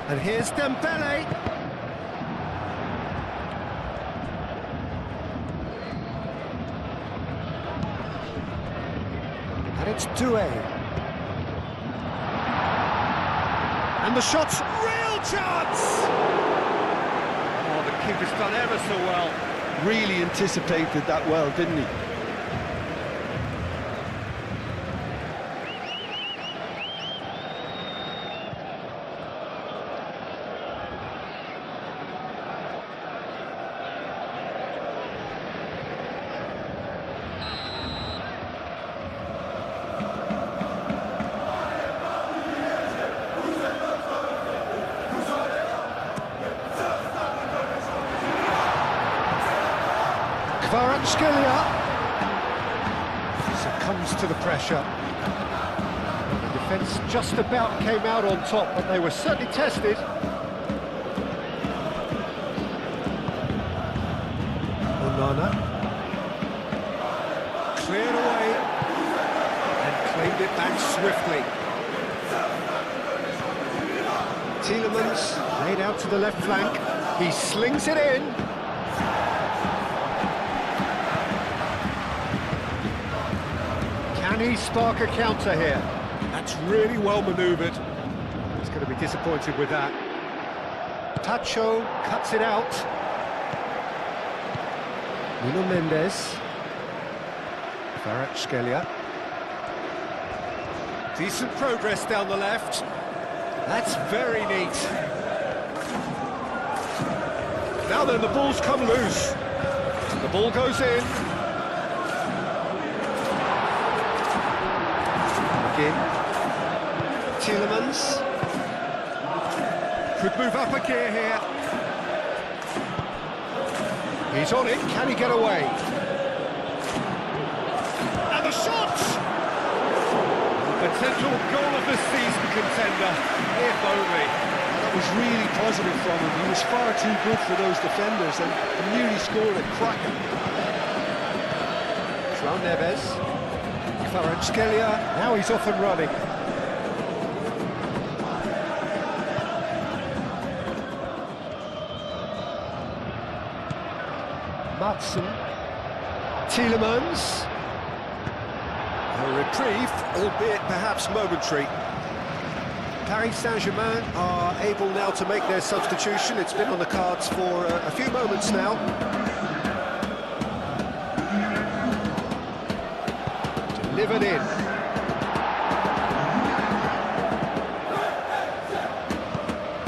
And here's Dembele. And it's Doué. And the shot's real chance! Oh, the keeper's done ever so well. Really anticipated that well, didn't he? Succumbs to the pressure. The defence just about came out on top, but they were certainly tested. Onana. Cleared away and claimed it back swiftly. Tielemans laid out to the left flank. He slings it in. Can he spark a counter here? That's really well manoeuvred. He's going to be disappointed with that. Tacho cuts it out. Nuno Mendes. Kvaratskhelia. Decent progress down the left. That's very neat. Now then, the ball's come loose. The ball goes in. Tielemans could move up a gear here. He's on it, can he get away? And the shot! Potential goal of the season contender, if only. That was really positive from him. He was far too good for those defenders and nearly scored a cracker. João Neves. Kvaratskhelia, now he's off and running. Matson. Tielemans. A reprieve, albeit perhaps momentary. Paris Saint-Germain are able now to make their substitution. It's been on the cards for a few moments now. Delivered in.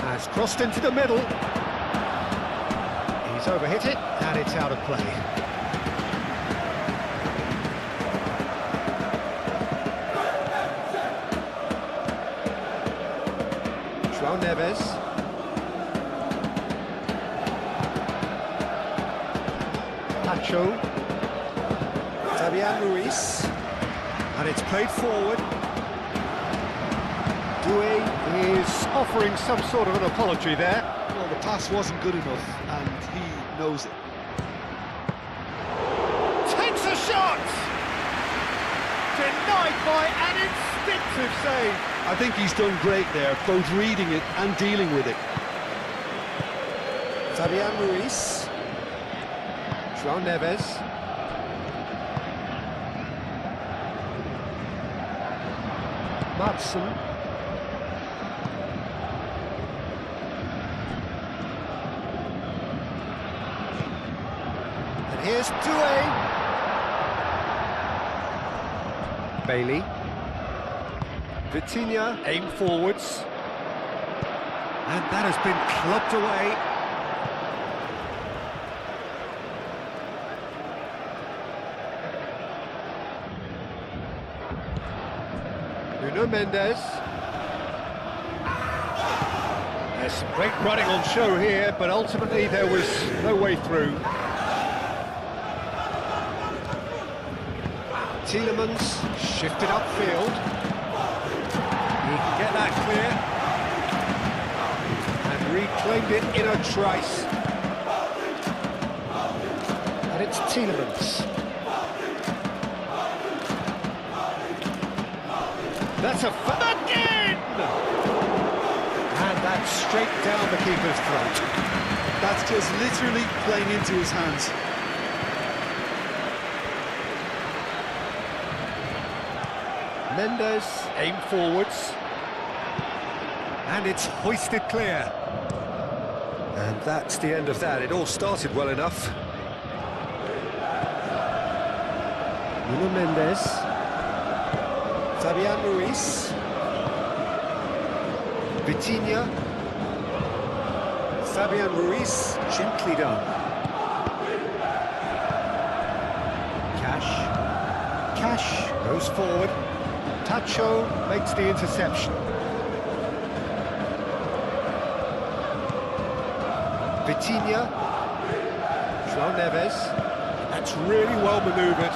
Has crossed into the middle. He's overhit it, and it's out of play. João Neves. Tacho. Fabian Ruiz. And it's played forward. Doué is offering some sort of an apology there. Well, the pass wasn't good enough, and he knows it. Takes a shot! Denied by an instinctive save. I think he's done great there, both reading it and dealing with it. Fabian Ruiz. João Neves. Matson. And here's Doué. Bailey. Vitinha, aim forwards. And that has been clubbed away. Nuno Mendes. There's some great running on show here, but ultimately there was no way through. Tielemans shifted upfield. He can get that clear. And reclaimed it in a trice. And it's Tielemans. That's a again! And that's straight down the keeper's throat. That's just literally playing into his hands. Mendes aim forwards. And it's hoisted clear. And that's the end of that. It all started well enough. Nuno Mendes. Fabian Ruiz. Vitinha. Fabian Ruiz, gently done. Cash goes forward. Tacho makes the interception. Vitinha. João Neves. That's really well manoeuvred.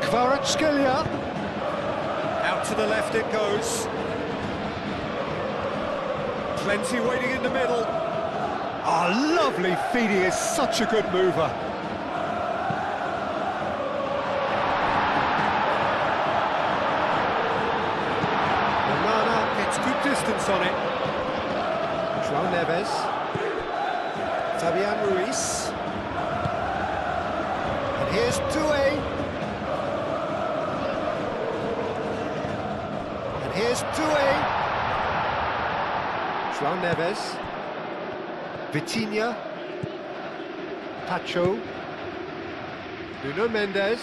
Kvaratskhelia. Out to the left it goes. Plenty waiting in the middle. Ah, lovely feed, he is such a good mover. Onana gets good distance on it. João Neves. Fabian Ruiz. And here's Doué. And here's Doué. João Neves. Vitinha. Tacho. Nuno Mendes.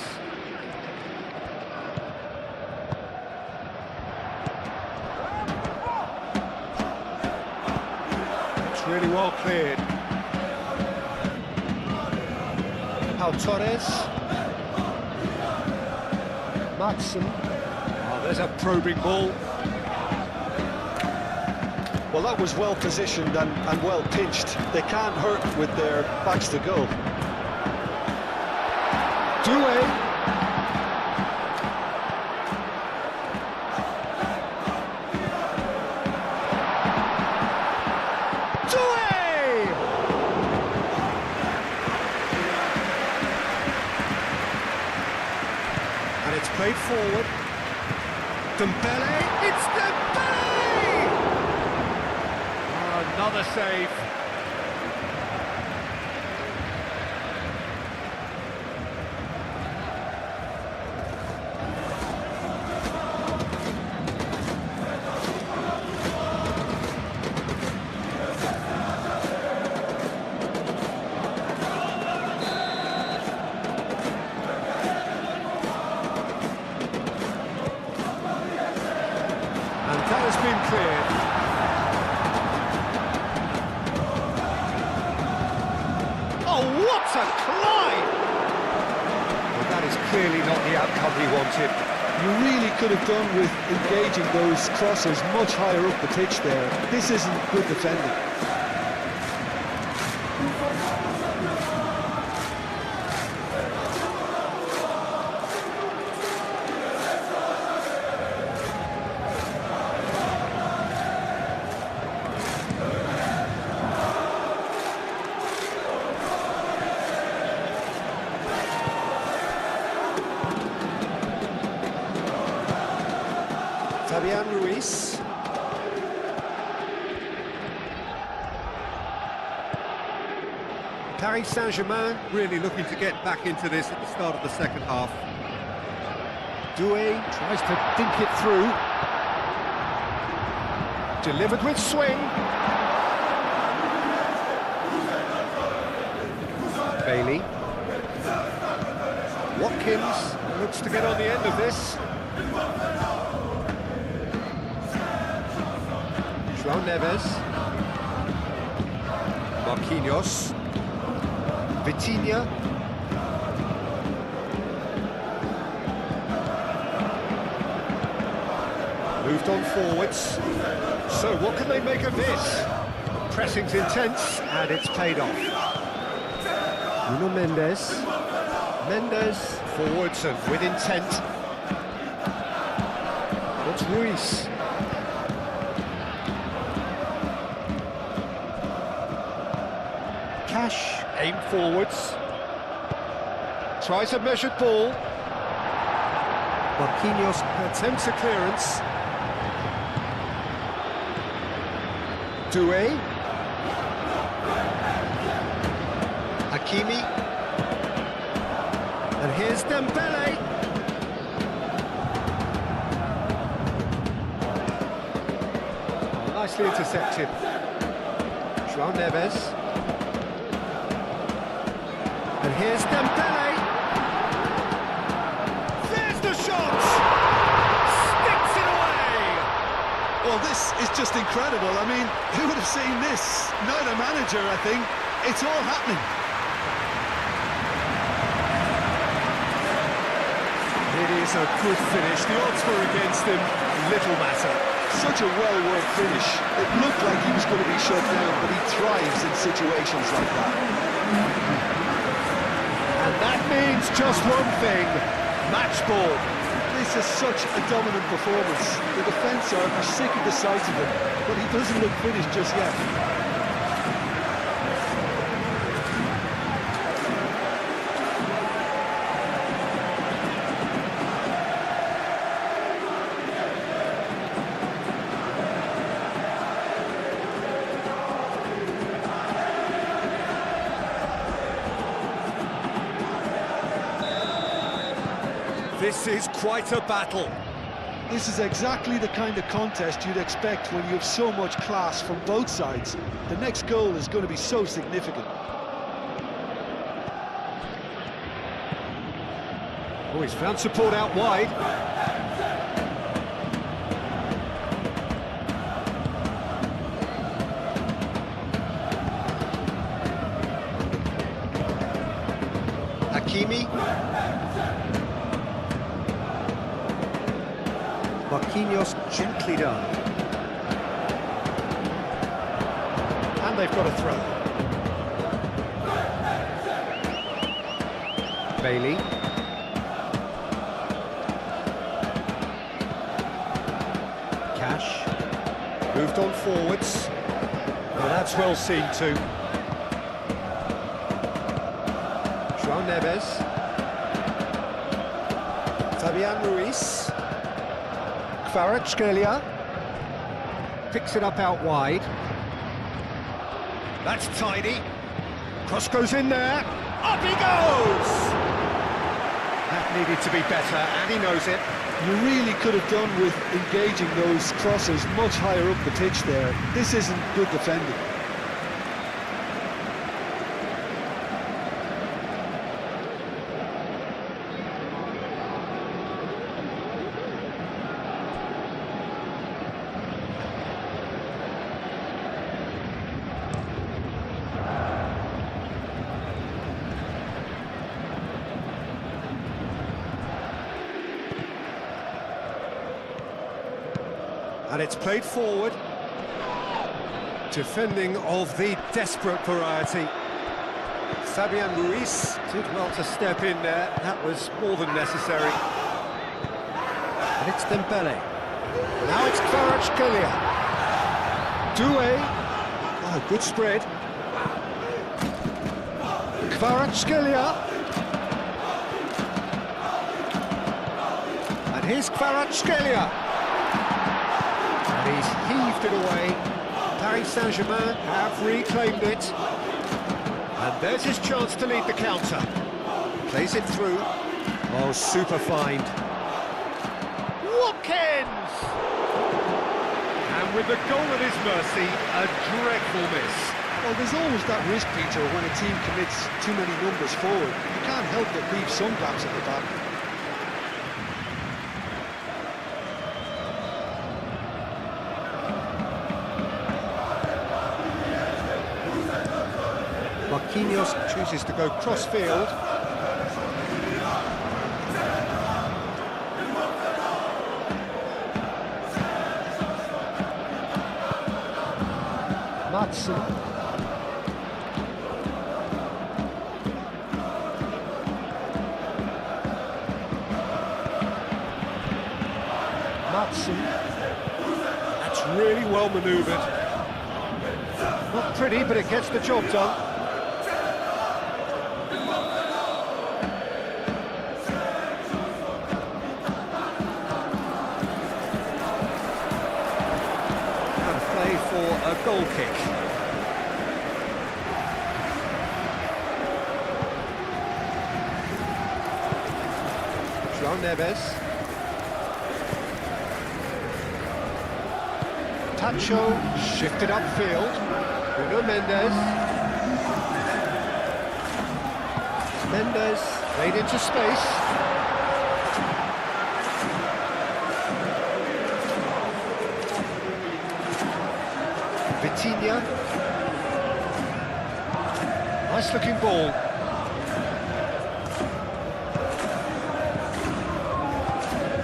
It's really well cleared. Pau Torres. Matson. Oh, there's a probing ball. Well, that was well positioned and well pitched. They can't hurt with their backs to goal. Doué. Doué! And it's played forward. Dembele, it's Dembele! Another save. And that has been cleared. Oh, what a climb! Well, that is clearly not the outcome he wanted. You really could have done with engaging those crosses much higher up the pitch there. This isn't good defending. Fabian Ruiz. Paris Saint-Germain really looking to get back into this at the start of the second half. Doué tries to dink it through. Delivered with swing. Bailey. Watkins looks to get on the end of this. João Neves. Marquinhos. Vitinha. Moved on forwards. So what can they make of this? Pressing's intense, and it's paid off. Nuno Mendes. Mendes forwards and with intent. It's Ruiz. Cash, aim forwards. Tries a measured ball. Marquinhos attempts a clearance. Doué. Hakimi. And here's Dembele. Oh, nicely intercepted. João Neves. And here's Dembele. There's the shot! Sticks it away! Well, this is just incredible. I mean, who would have seen this? Not a manager, I think. It's all happening. It is a good finish. The odds were against him. Little matter. Such a well-worked finish. It looked like he was going to be shut down, but he thrives in situations like that. And that means just one thing. Match ball. This is such a dominant performance. The defence are sick of the sight of him, but he doesn't look finished just yet. This is quite a battle. This is exactly the kind of contest you'd expect when you have so much class from both sides. The next goal is going to be so significant. Oh, he's found support out wide. Hakimi. Marquinhos gently done. And they've got a throw. Bailey. Cash. Moved on forwards. Well, that's well seen too. João Neves. Fabian Ruiz. Kvaratskhelia picks it up out wide. That's tidy. Cross goes in there. Up he goes! That needed to be better, and he knows it. You really could have done with engaging those crosses much higher up the pitch there. This isn't good defending. And it's played forward. Defending of the desperate variety. Fabian Ruiz did well to step in there. That was more than necessary. And it's Dembele. Now it's Kvaratskhelia. Doué. Oh, good spread. Kvaratskhelia. And here's Kvaratskhelia. He's heaved it away. Paris Saint-Germain have reclaimed it. And there's his chance to lead the counter. Plays it through. Oh, super find. Watkins! And with the goal at his mercy, a dreadful miss. Well, there's always that risk, Peter, when a team commits too many numbers forward. You can't help but leave some gaps at the back. Marquinhos chooses to go cross-field. Matson. Matson. That's really well manoeuvred. Not pretty, but it gets the job done. And play for a goal kick. João Neves. Tacho shifted upfield. Bruno Mendes. Mendes played into space. Vitinha. Nice looking ball.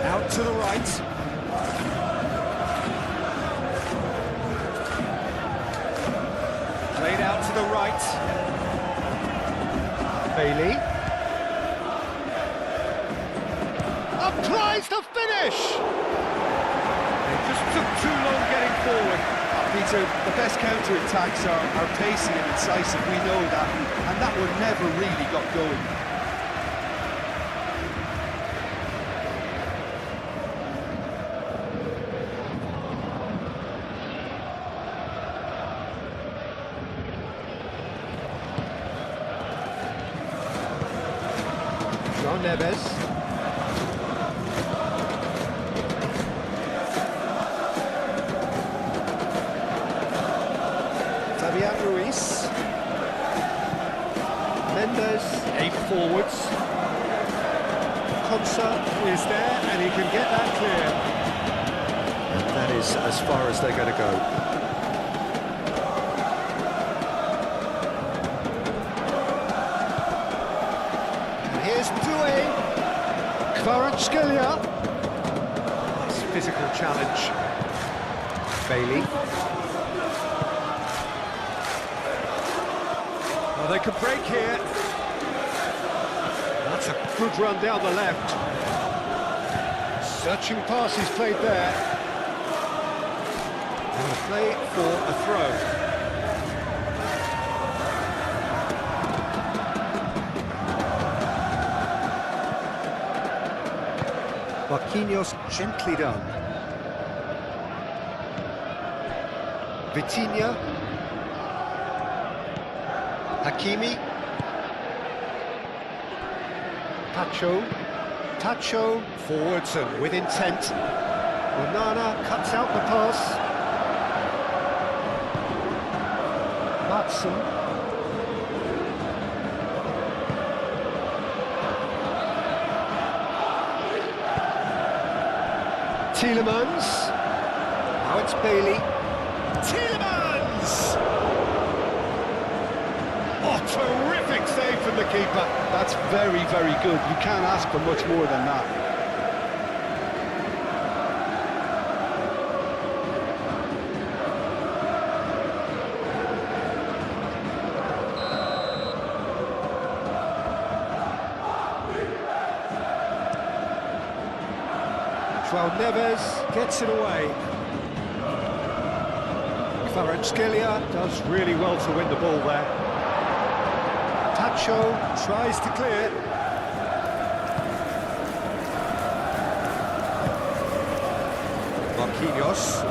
Out to the right. Played out to the right. Bailey. Applies the finish! It just took too long getting forward. Peter, the best counter-attacks are pacey and incisive, we know that, and that one never really got going. João Neves. Fabian Ruiz. Mendes, 8 forwards. Konsa is there, and he can get that clear. And that is as far as they're going to go. Kvaratskhelia. Nice physical challenge. Bailey. Well, they could break here. That's a good run down the left. Searching pass he's played there. And a play for a throw. Marquinhos gently done. Vitinha. Hakimi. Tacho forwards and with intent. Onana cuts out the pass. Matson. Tielemans. Now it's Bailey. Tielemans! Oh, terrific save from the keeper. That's very, very good. You can't ask for much more than that. João Neves gets it away. Kvaratskhelia does really well to win the ball there. Tacho tries to clear. Marquinhos.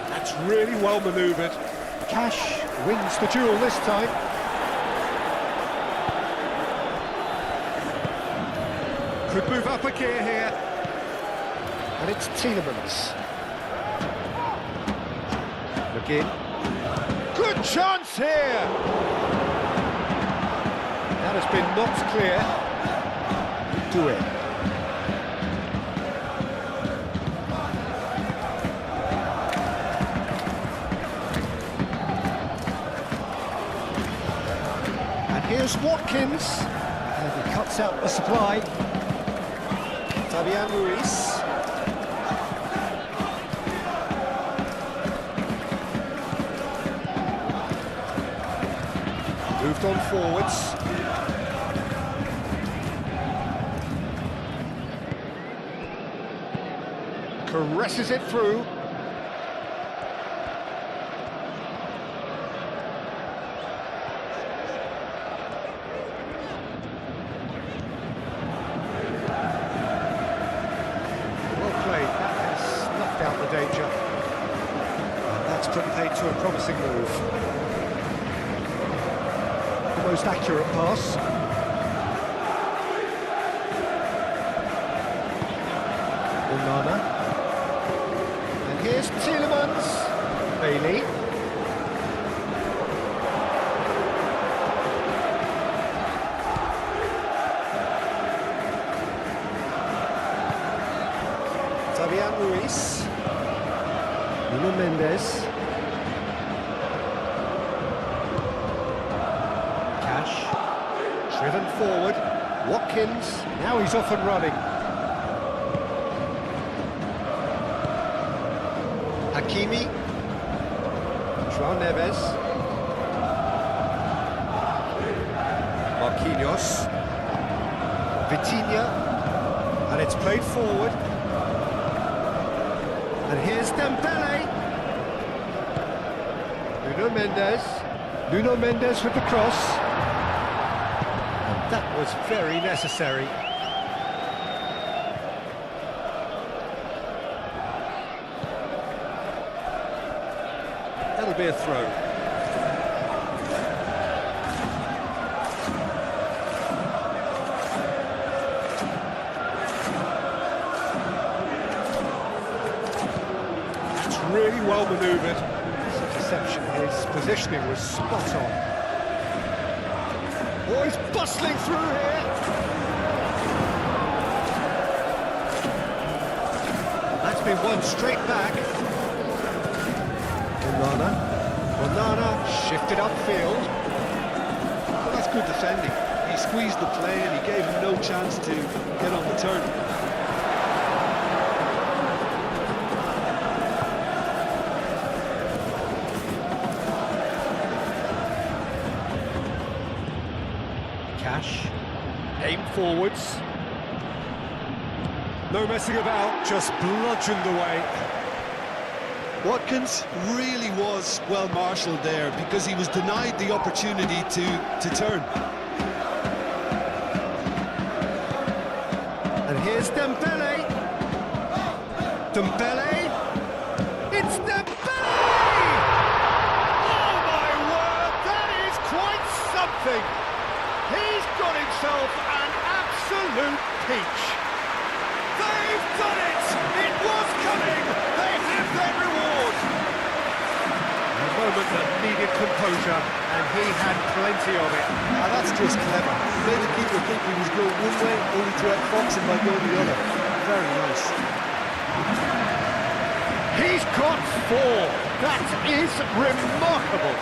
That's really well manoeuvred. Cash wins the duel this time. Could move up a gear here. And it's Tielemans. McGinn. Good chance here! That has been knocked clear. Do it. And here's Watkins. And he cuts out the supply. Fabian Ruiz. moved on forwards. Caresses it through. Well played, that has snuffed out the danger. And that's put paid to a promising move. The most accurate pass. Onana. And here's Tielemans. Bailey. Fabian Ruiz. Nuno Mendes. Cash. Driven forward. Watkins. Now he's off and running. Hakimi, João Neves, Marquinhos, Vitinha, and it's played forward. And here's Dembele. Nuno Mendes with the cross. And that was very necessary. That'll be a throw. That's really well manoeuvred. His interception, his positioning was spot on. Oh, he's bustling through here. That's been won straight back. Onana shifted upfield. Well, that's good defending. He squeezed the play and he gave him no chance to get on the turn. Cash. Aim forwards. No messing about, just bludgeoned away. Watkins really was well marshalled there because he was denied the opportunity to turn. And here's Dembele. Dembele. It's Dembele! Oh my word, that is quite something. He's got himself an absolute peach. They've done it! It was coming! They have their reward! A moment that needed composure, and he had plenty of it. Now that's just clever. He made the keeper think he was going one way, only to outfox him by going the other. Very nice. He's got 4. That is remarkable.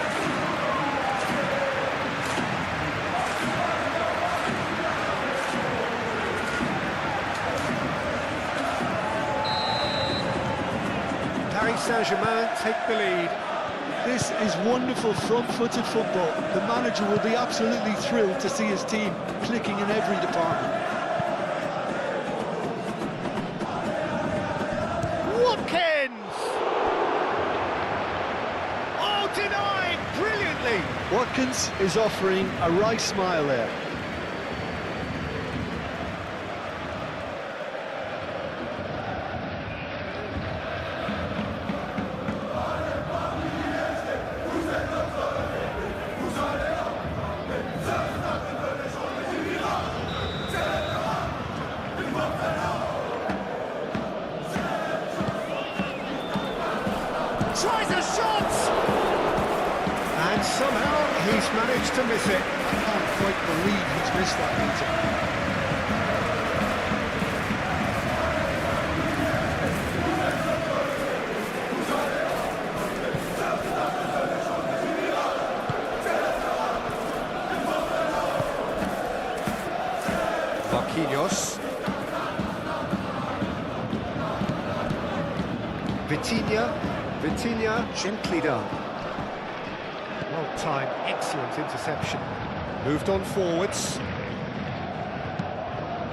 Paris Saint-Germain take the lead. This is wonderful front-footed football. The manager will be absolutely thrilled to see his team clicking in every department. Watkins! Oh, denied brilliantly! Watkins is offering a right smile there. Tries a shot! And somehow he's managed to miss it. I can't quite believe he's missed that, Marquinhos. Vitinha, gently done. Well timed, excellent interception. Moved on forwards.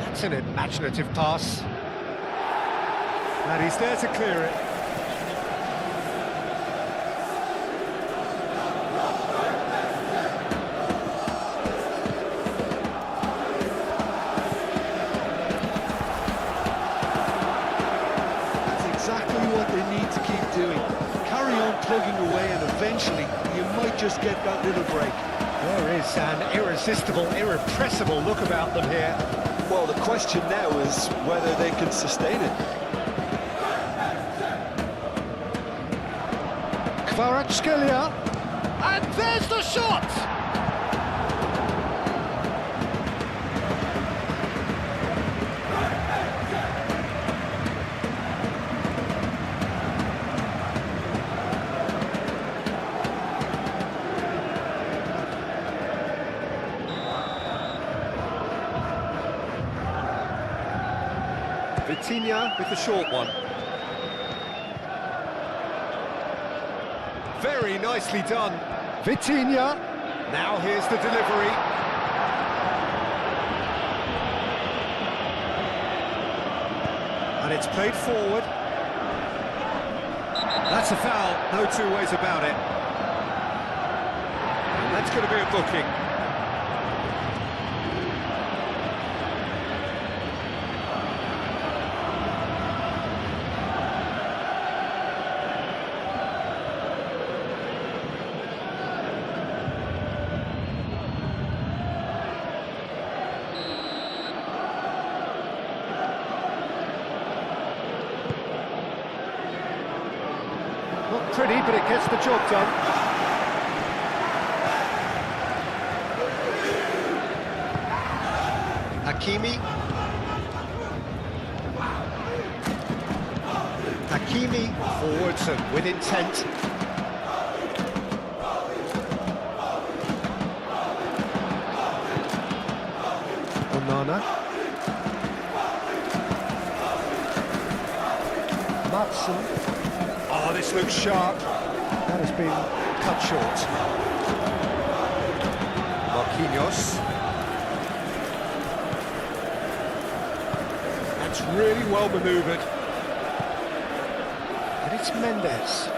That's an imaginative pass. And he's there to clear it. That's exactly what they need to keep doing. Carry on plugging away and eventually you might just get that little break. There is an irresistible, irrepressible look about them here. Well, the question now is whether they can sustain it. Kvaratskhelia, and there's the shot! Vitinha with the short one. Very nicely done. Vitinha. Now here's the delivery. And it's played forward. That's a foul, no two ways about it. And that's going to be a booking. Not pretty, but it gets the job done. Hakimi. Hakimi forwards and with intent. Onana. Matson. Oh, this looks sharp. That has been cut short. Marquinhos. That's really well manoeuvred. And it's Mendes.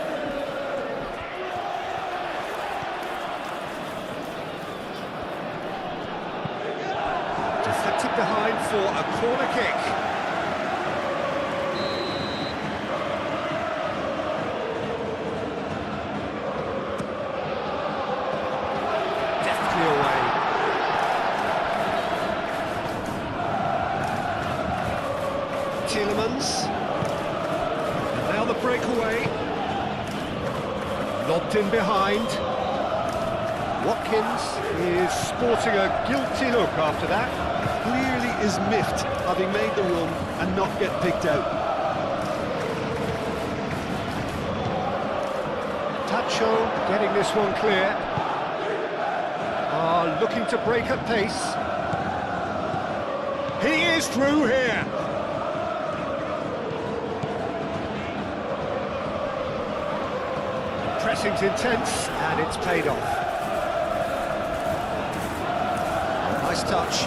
Deflected behind for a corner kick. Away. Tielemans. And now the breakaway. Lobbed in behind. Watkins is sporting a guilty look after that. Clearly is miffed having made the run and not get picked out. Tacho getting this one clear. Looking to break at pace. He is through here. Pressing's intense, and it's paid off. Nice touch.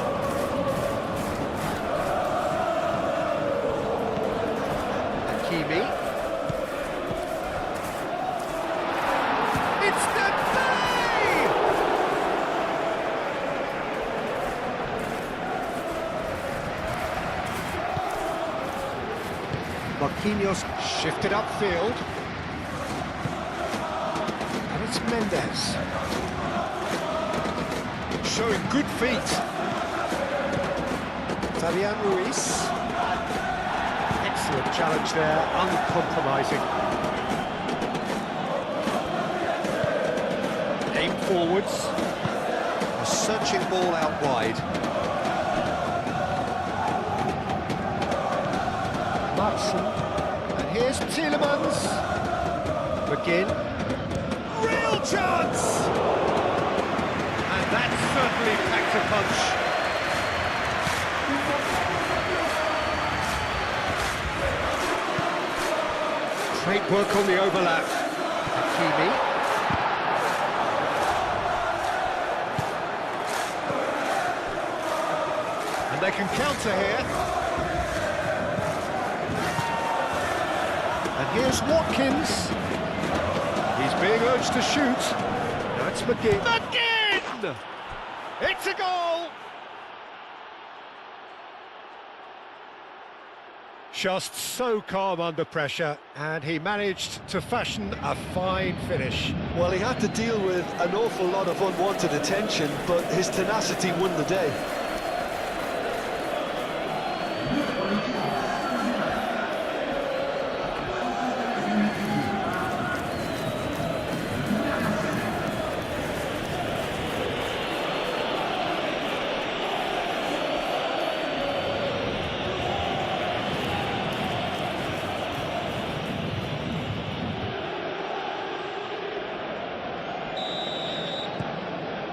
Hakimi. It's the Marquinhos shifted upfield. And it's Mendes. Showing good feet. Fabian Ruiz. Excellent challenge there, uncompromising. Aim forwards. A searching ball out wide. Matson, and here's Tielemans. McGinn. Real chance! And that certainly packed a punch. Great work on the overlap. Hakimi. can counter here. And here's Watkins. He's being urged to shoot. That's McGinn. McGinn! It's a goal! Just so calm under pressure, and he managed to fashion a fine finish. Well, he had to deal with an awful lot of unwanted attention, but his tenacity won the day.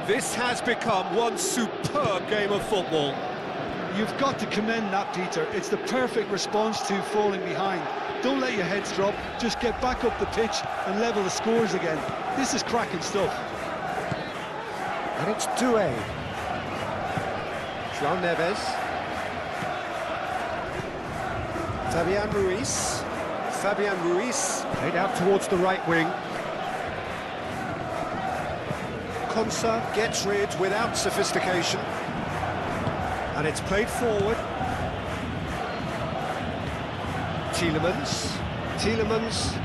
This has become one superb game of football. You've got to commend that, Peter. It's the perfect response to falling behind. Don't let your heads drop, just get back up the pitch and level the scores again. This is cracking stuff. And it's Doué. João Neves. Fabian Ruiz. Played out towards the right wing. Konsa gets rid without sophistication. And it's played forward. Tielemans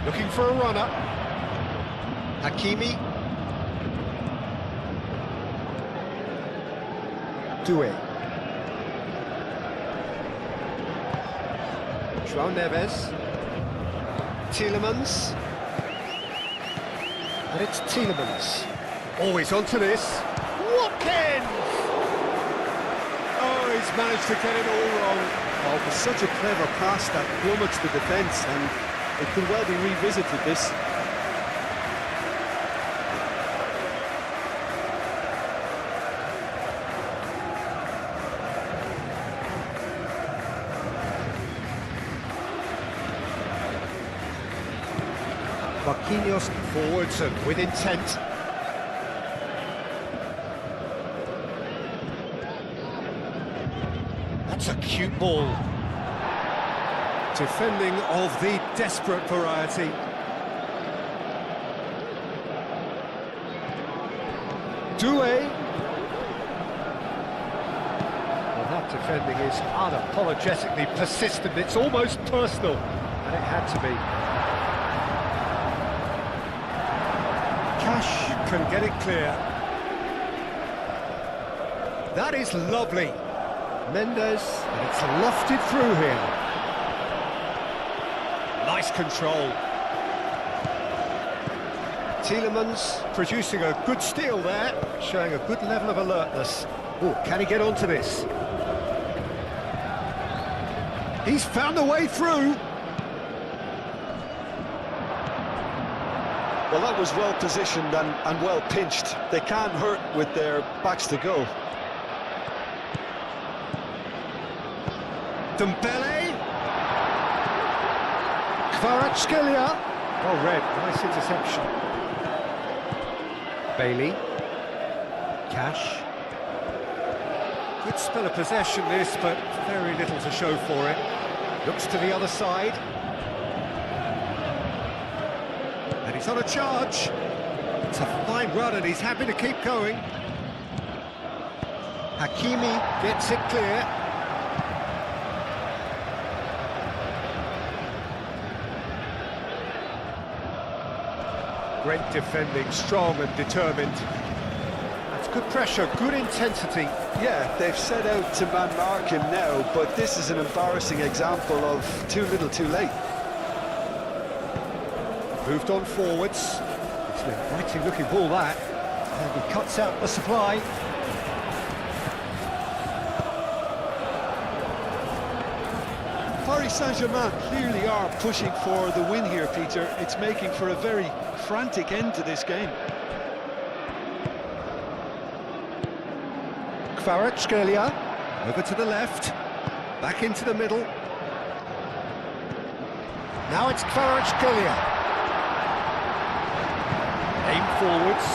looking for a runner. Hakimi. Doué. João Neves. Tielemans. And it's Tielemans. Always onto this. Watkins! Oh, he's managed to get it all wrong. Oh, it was such a clever pass that plummets the defence, and it could well be revisited, this. Marquinhos forwards and with intent. That's a cute ball. Defending of the desperate variety. Doué. Well, that defending is unapologetically persistent. It's almost personal, and it had to be. Cash can get it clear. That is lovely. Mendes, and it's lofted through here. Nice control. Tielemans producing a good steal there, showing a good level of alertness. Oh, can he get onto this? He's found a way through. Well, that was well positioned and well pinched. They can't hurt with their backs to goal. Dembele. Kvaratskhelia. Oh, red. Nice interception. Bailey. Cash. Good spell of possession this, but very little to show for it. Looks to the other side. And he's on a charge. It's a fine run and he's happy to keep going. Hakimi gets it clear. Great defending, strong and determined. That's good pressure, good intensity. Yeah, they've set out to man-mark him now, but this is an embarrassing example of too little too late. Moved on forwards. It's an inviting looking ball, that. And he cuts out the supply. Paris Saint-Germain clearly are pushing for the win here, Peter. It's making for a very frantic end to this game. Kvaratskhelia, over to the left, back into the middle. Now it's Kvaratskhelia. Aim forwards.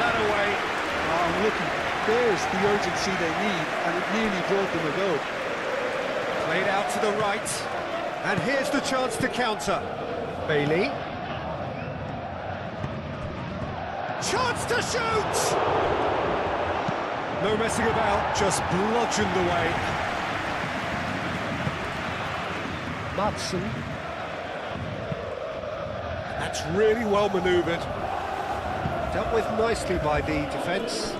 that away. Oh, look, there's the urgency they need, and it nearly brought them a goal. Played out to the right, and here's the chance to counter. Bailey. Chance to shoot! No messing about, just bludgeoned away. Madsen. That's really well manoeuvred. Dealt with nicely by the defence.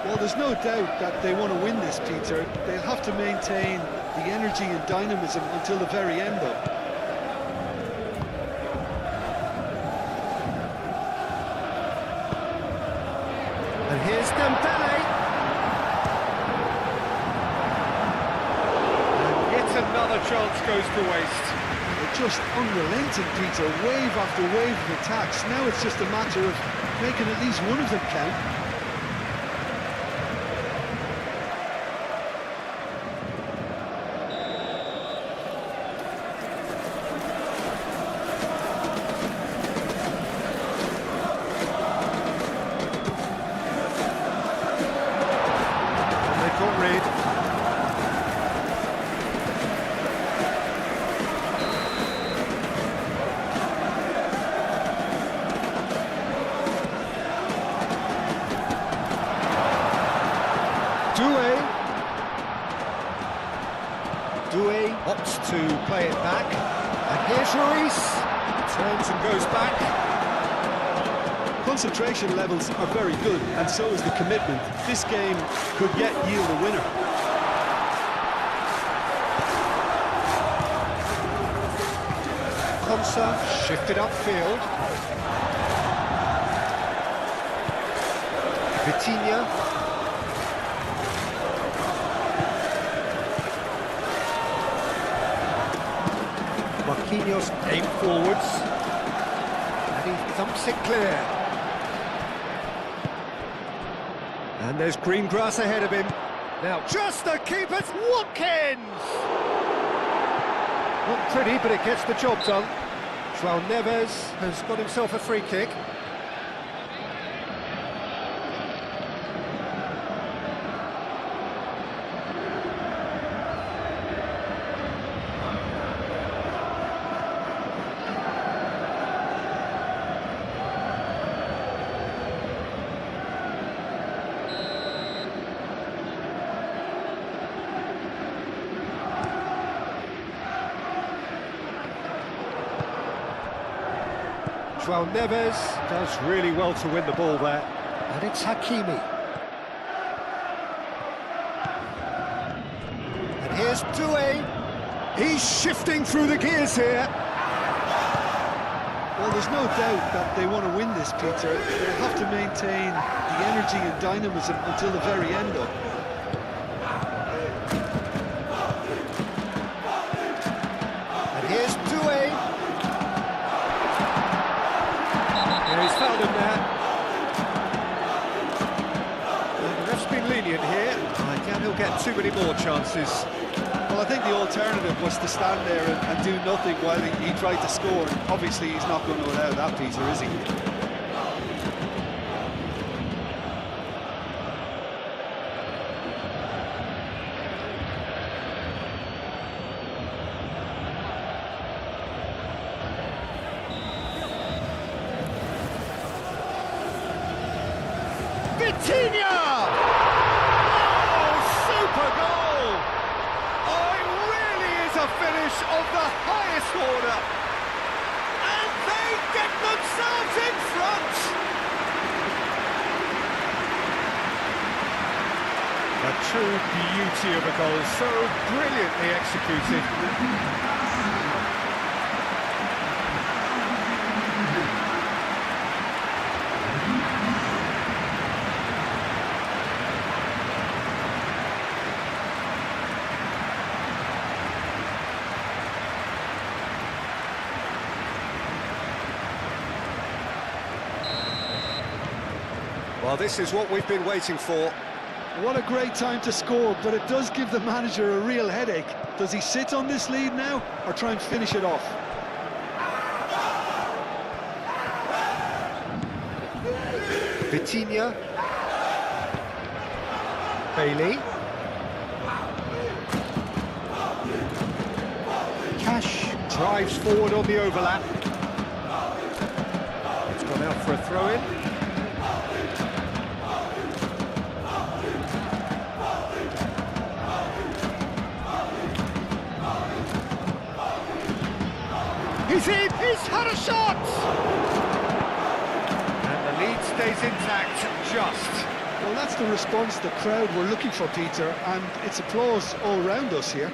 Well, there's no doubt that they want to win this, Peter. They'll have to maintain the energy and dynamism until the very end, though. And here's Dembele. And yet another chance goes to waste. They're just unrelenting, Peter. Wave after wave of attacks. Now it's just a matter of making at least one of them count. Doué opts to play it back, and here's Ruiz, turns and goes back. Concentration levels are very good, and so is the commitment. This game could yet yield a winner. Konsa shifted upfield. Vitinha. Marquinhos aimed forwards, and he thumps it clear. And there's green grass ahead of him. Now, just the keeper's Watkins! Not pretty, but it gets the job done. João Neves has got himself a free kick. João Neves does really well to win the ball there. And it's Hakimi. And here's Doué. He's shifting through the gears here. Well, there's no doubt that they want to win this, Peter. They'll have to maintain the energy and dynamism until the very end, though. And here's Doué. He's fouled him there. And the ref's been lenient here. I doubt he'll get too many more chances. Well, I think the alternative was to stand there and do nothing while he tried to score. Obviously, he's not going to allow that, Peter, is he? Vitinha! Oh, super goal! Oh, it really is a finish of the highest order. And they get themselves in front! A true beauty of a goal, so brilliantly executed. Well, this is what we've been waiting for. What a great time to score, but it does give the manager a real headache. Does he sit on this lead now, or try and finish it off? Vitinha. Bailey. Cash drives forward on the overlap. It's gone out for a throw-in. He's in! He's had a shot! And the lead stays intact, just. Well, that's the response the crowd were looking for, Peter, and it's applause all round us here.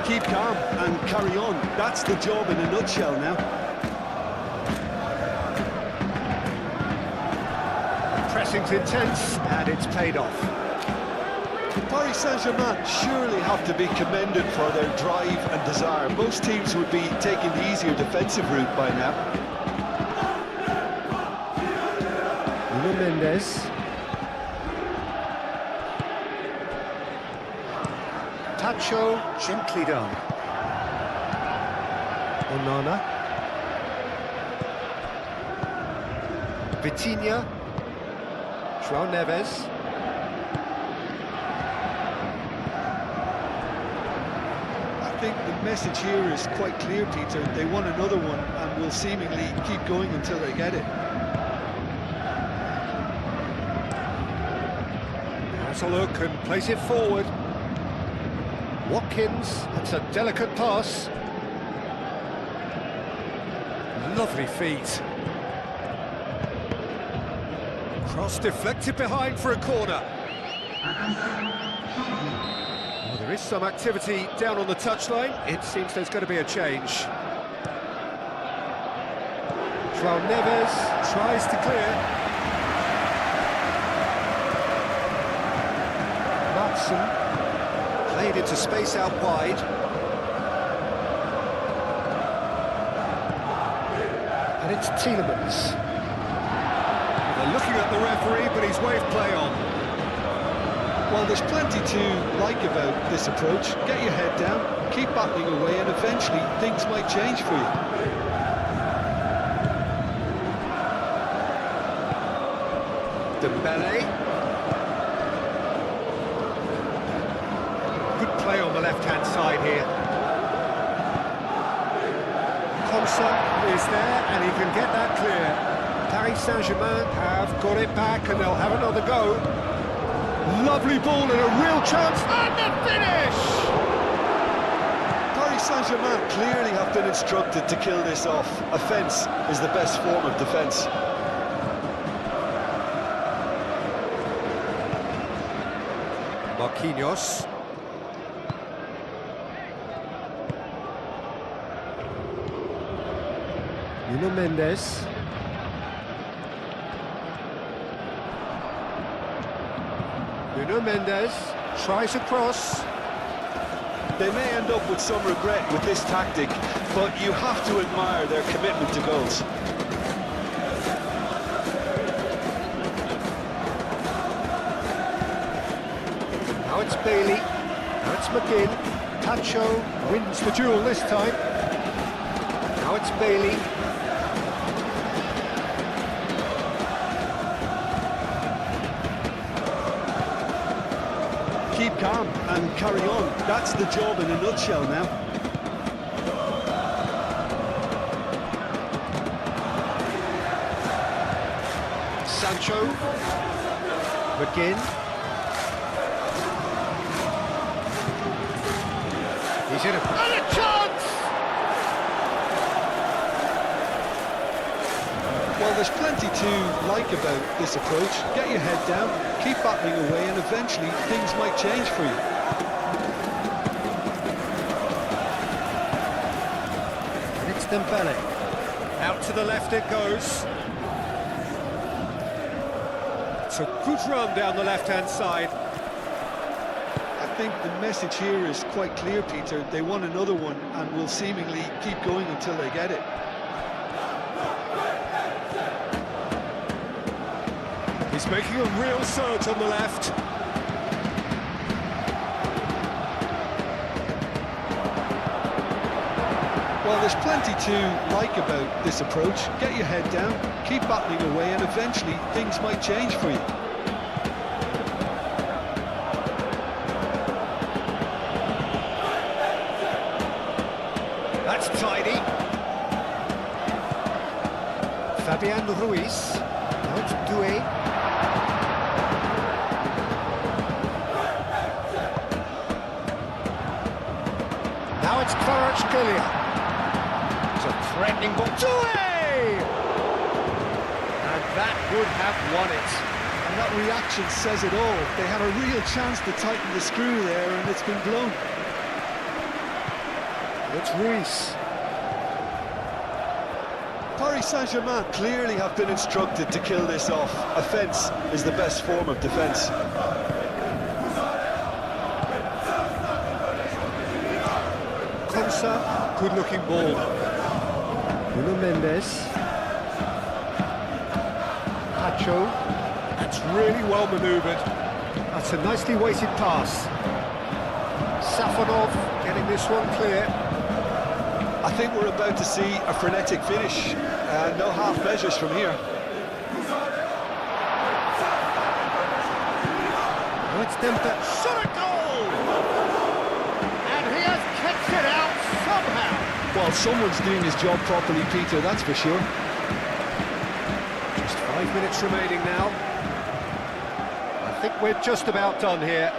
Keep calm and carry on. That's the job in a nutshell now. Pressing's intense, and it's paid off. Paris Saint-Germain surely have to be commended for their drive and desire. Most teams would be taking the easier defensive route by now. Nuno Mendes. Tacho, gently done. Onana. Vitinha. João Neves. I think the message here is quite clear, Peter. They want another one and will seemingly keep going until they get it. Has a look and plays it forward. Watkins, that's a delicate pass. Lovely feet. Cross deflected behind for a corner. Well, there is some activity down on the touchline. It seems there's going to be a change. João Neves tries to clear. Matson. Played into space out wide. And it's Tielemans. They're looking at the referee, but he's waved play on. Well, there's plenty to like about this approach. Get your head down, keep battling away, and eventually things might change for you. Dembele. Good play on the left-hand side here. Konsa is there, and he can get that clear. Paris Saint-Germain have got it back, and they'll have another go. Lovely ball and a real chance, and the finish! Paris Saint-Germain clearly have been instructed to kill this off. Offence is the best form of defence. Marquinhos. Nuno Mendes. Nuno Mendes tries a cross. They may end up with some regret with this tactic, but you have to admire their commitment to goals. Now it's Bailey. Now it's McGinn. Tacho wins the duel this time. Now it's Bailey. Keep calm and carry on. That's the job in a nutshell now. Sancho. McGinn. He's in and a chance! Well, there's plenty to like about this approach. Get your head down, keep battling away, and eventually things might change for you. And it's Dembele. Out to the left it goes. It's a good run down the left-hand side. I think the message here is quite clear, Peter. They want another one and will seemingly keep going until they get it. He's making a real surge on the left. Well, there's plenty to like about this approach. Get your head down, keep battling away, and eventually things might change for you. That's tidy. Fabian Ruiz. Now it's Doué. Now it's Kvaratskhelia. It's a threatening ball. Doué! And that would have won it. And that reaction says it all. They had a real chance to tighten the screw there, and it's been blown. It's Ruiz. Paris Saint-Germain clearly have been instructed to kill this off. Offence is the best form of defence. Konsa, good-looking ball. Bruno Mendes. Pacho. That's really well manoeuvred. That's a nicely weighted pass. Safonov getting this one clear. I think we're about to see a frenetic finish. No half measures from here. Now it's Dembele. Shot a goal! And he has kicked it out somehow. Well, someone's doing his job properly, Peter, that's for sure. Just 5 minutes remaining now. I think we're just about done here.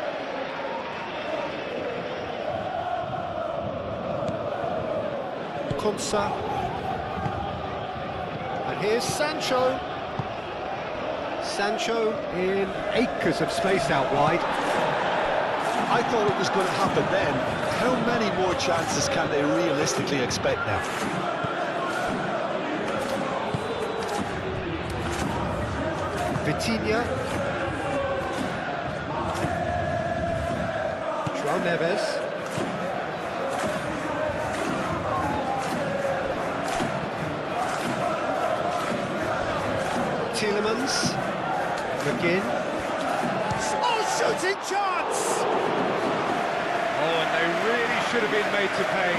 Konsa. And here's Sancho. Sancho in acres of space out wide. I thought it was going to happen then. How many more chances can they realistically expect now? Vitinha. João Neves. Tielemans. McGinn. Oh, shooting chance! Oh, and they really should have been made to pay.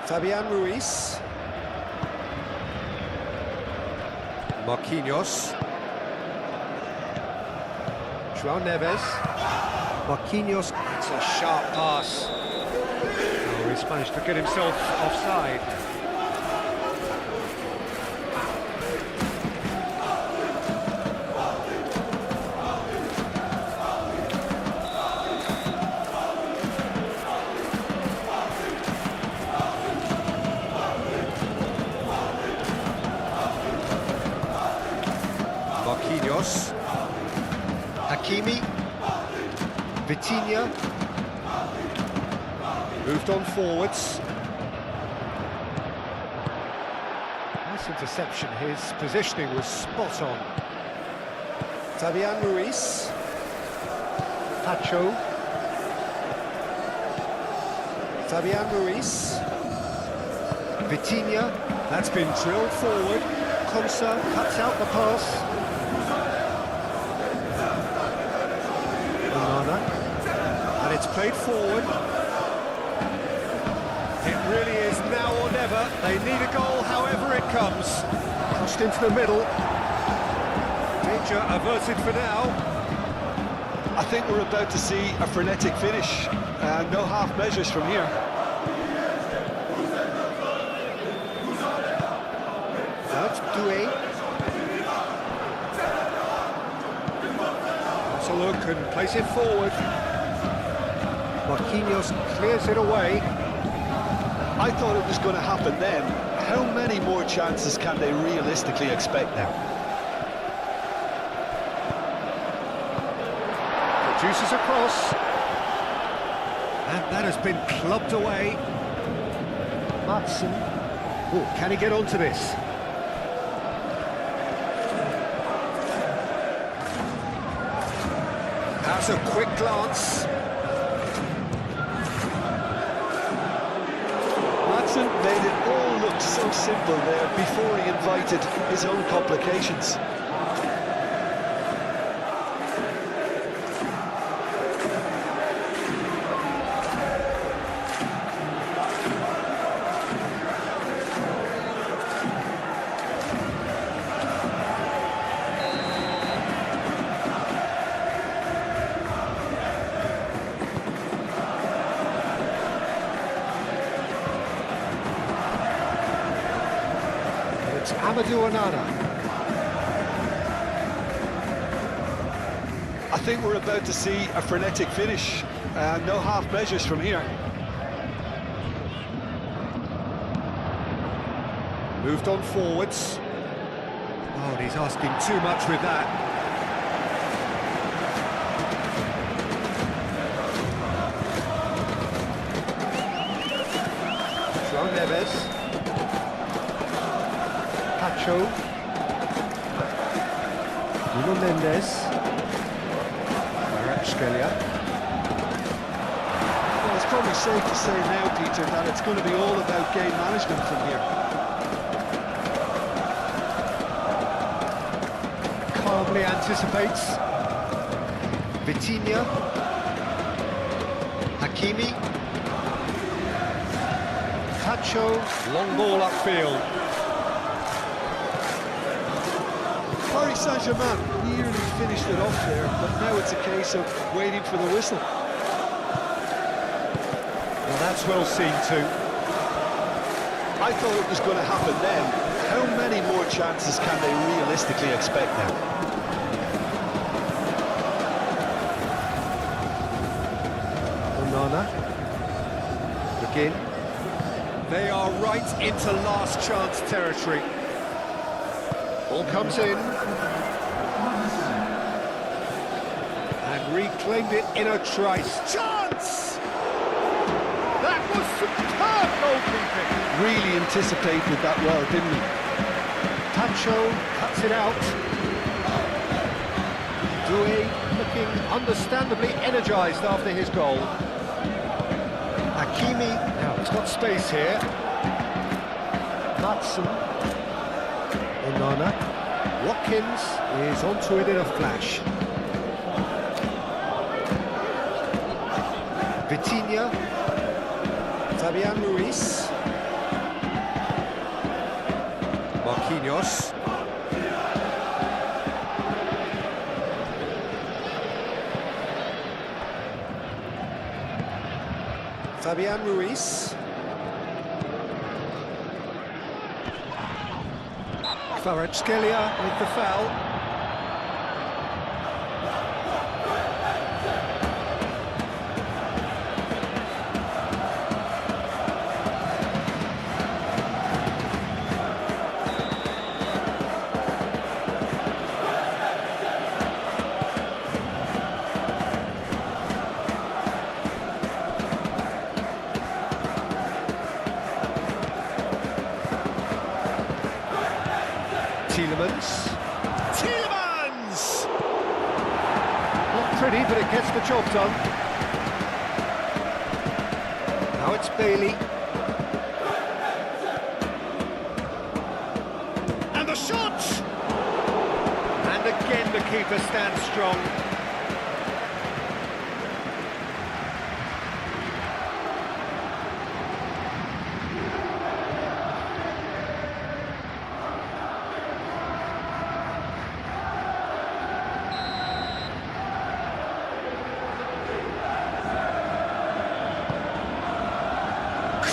Fabian Ruiz. Marquinhos. João Neves. Marquinhos. It's a sharp pass. Oh, he's managed to get himself offside. Marquinhos. Hakimi. Vitinha. Moved on forwards. Nice interception. His positioning was spot on. Fabian Ruiz. Pacho. Fabian Ruiz. Vitinha. That's been drilled forward. Konsa cuts out the pass. And it's played forward. It really is now or never. They need a goal however it comes. Crossed into the middle. Danger averted for now. I think we're about to see a frenetic finish. No half measures from here. That's Doué. That's a look and place it forward. Marquinhos clears it away. I thought it was going to happen then. How many more chances can they realistically expect now? Juices across. And that has been clubbed away. Matson. Oh, can he get onto this? That's a quick glance. Matson made it all look so simple there before he invited his own complications. Amadou Onana. I think we're about to see a frenetic finish. No half measures from here. Moved on forwards. Oh, and he's asking too much with that. João Neves. Pacho. Nuno Mendes. Kvaratskhelia. Well, it's probably safe to say now, Peter, that it's going to be all about game management from here. Calmly anticipates. Vitinha. Hakimi. Pacho. Long ball upfield. Paris Saint-Germain nearly finished it off there, but now it's a case of waiting for the whistle. Well, that's well seen too. I thought it was going to happen then. How many more chances can they realistically expect now? Onana. Again. They are right into last chance territory. Ball comes in. And reclaimed it in a trice. Chance! That was superb goalkeeping. Really anticipated that well, didn't he? Pacho cuts it out. Doué looking understandably energised after his goal. Hakimi, now it's got space here. Matson. Onana. Watkins is onto it in a flash. Vitinha. Fabian Ruiz. Marquinhos. Fabian Ruiz. Kvaratskhelia with the foul. Tielemans! Not pretty, but it gets the job done. Now it's Bailey. And the shot! And again the keeper stands strong.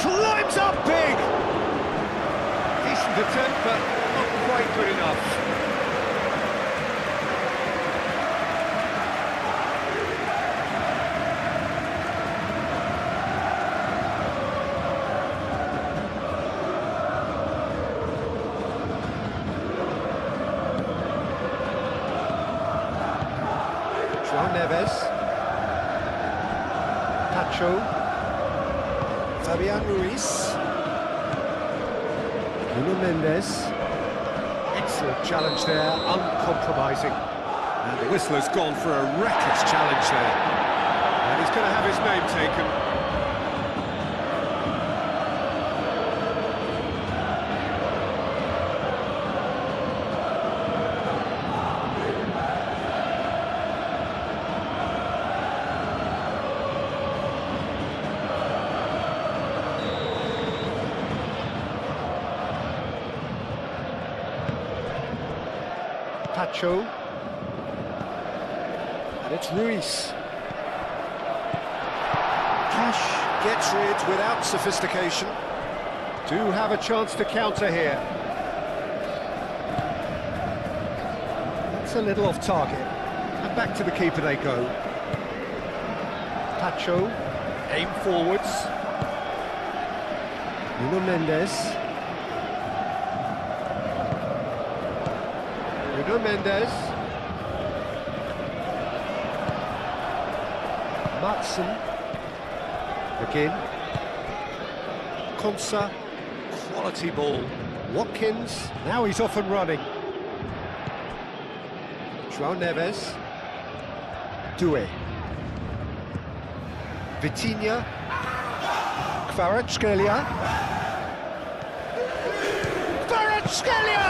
Climbs up big! Decent attempt, but not quite good enough. João Neves. Pacho. Fabian Ruiz. Nuno Mendes. Excellent challenge there, uncompromising. And the whistler's gone for a reckless challenge there. And he's going to have his name taken. Pacho, and it's Ruiz. Cash gets rid without sophistication. Do have a chance to counter here. That's a little off target. And back to the keeper they go. Pacho, aim forwards. Nuno Mendes. Nuno Mendes. Matson. Again. Konsa. Quality ball. Watkins. Now he's off and running. João Neves. Doué. Vitinha. Kvaratskhelia. Kvaratskhelia!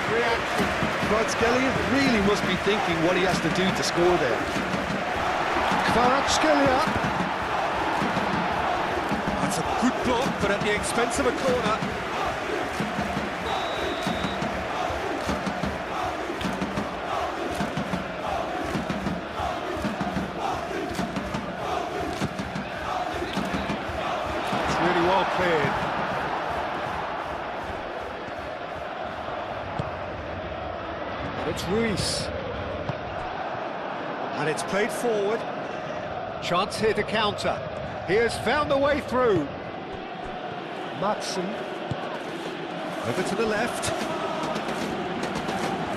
Reaction. Kvaratskhelia really must be thinking what he has to do to score there. Kvaratskhelia. That's a good block, but at the expense of a corner. It's really well cleared. It's Ruiz. And it's played forward. Chance here to counter. He has found the way through. Matson. Over to the left.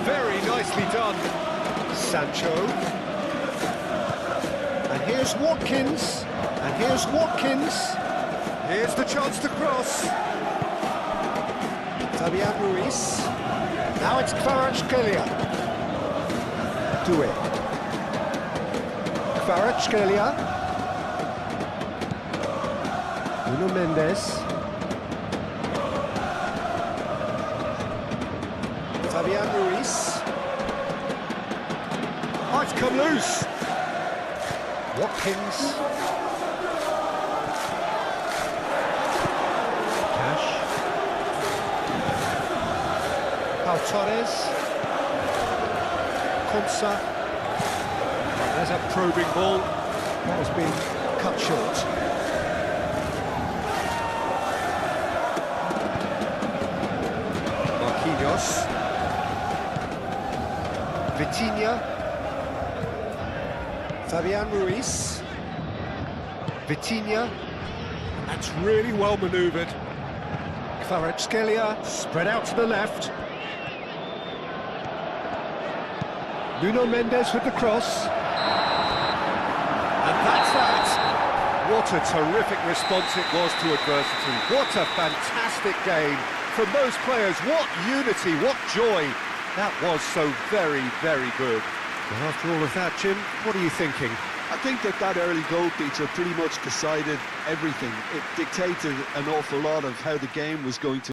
Very nicely done. Sancho. And here's Watkins. And here's Watkins. Here's the chance to cross. Fabian Ruiz. Now it's Kvaratskhelia. Doué. Kvaratskhelia. Nuno Mendes. Fabian Ruiz. Oh, it's come loose. Watkins. Cash. Torres. Konsa. There's a probing ball. That has been cut short. Marquinhos. Vitinha. Fabian Ruiz. Vitinha. That's really well manoeuvred. Kvaratskhelia spread out to the left. Nuno Mendes with the cross. And that's that. What a terrific response it was to adversity. What a fantastic game from those players. What unity, what joy. That was so very, very good. Well, after all of that, Jim, what are you thinking? I think that early goal feature pretty much decided everything. It dictated an awful lot of how the game was going to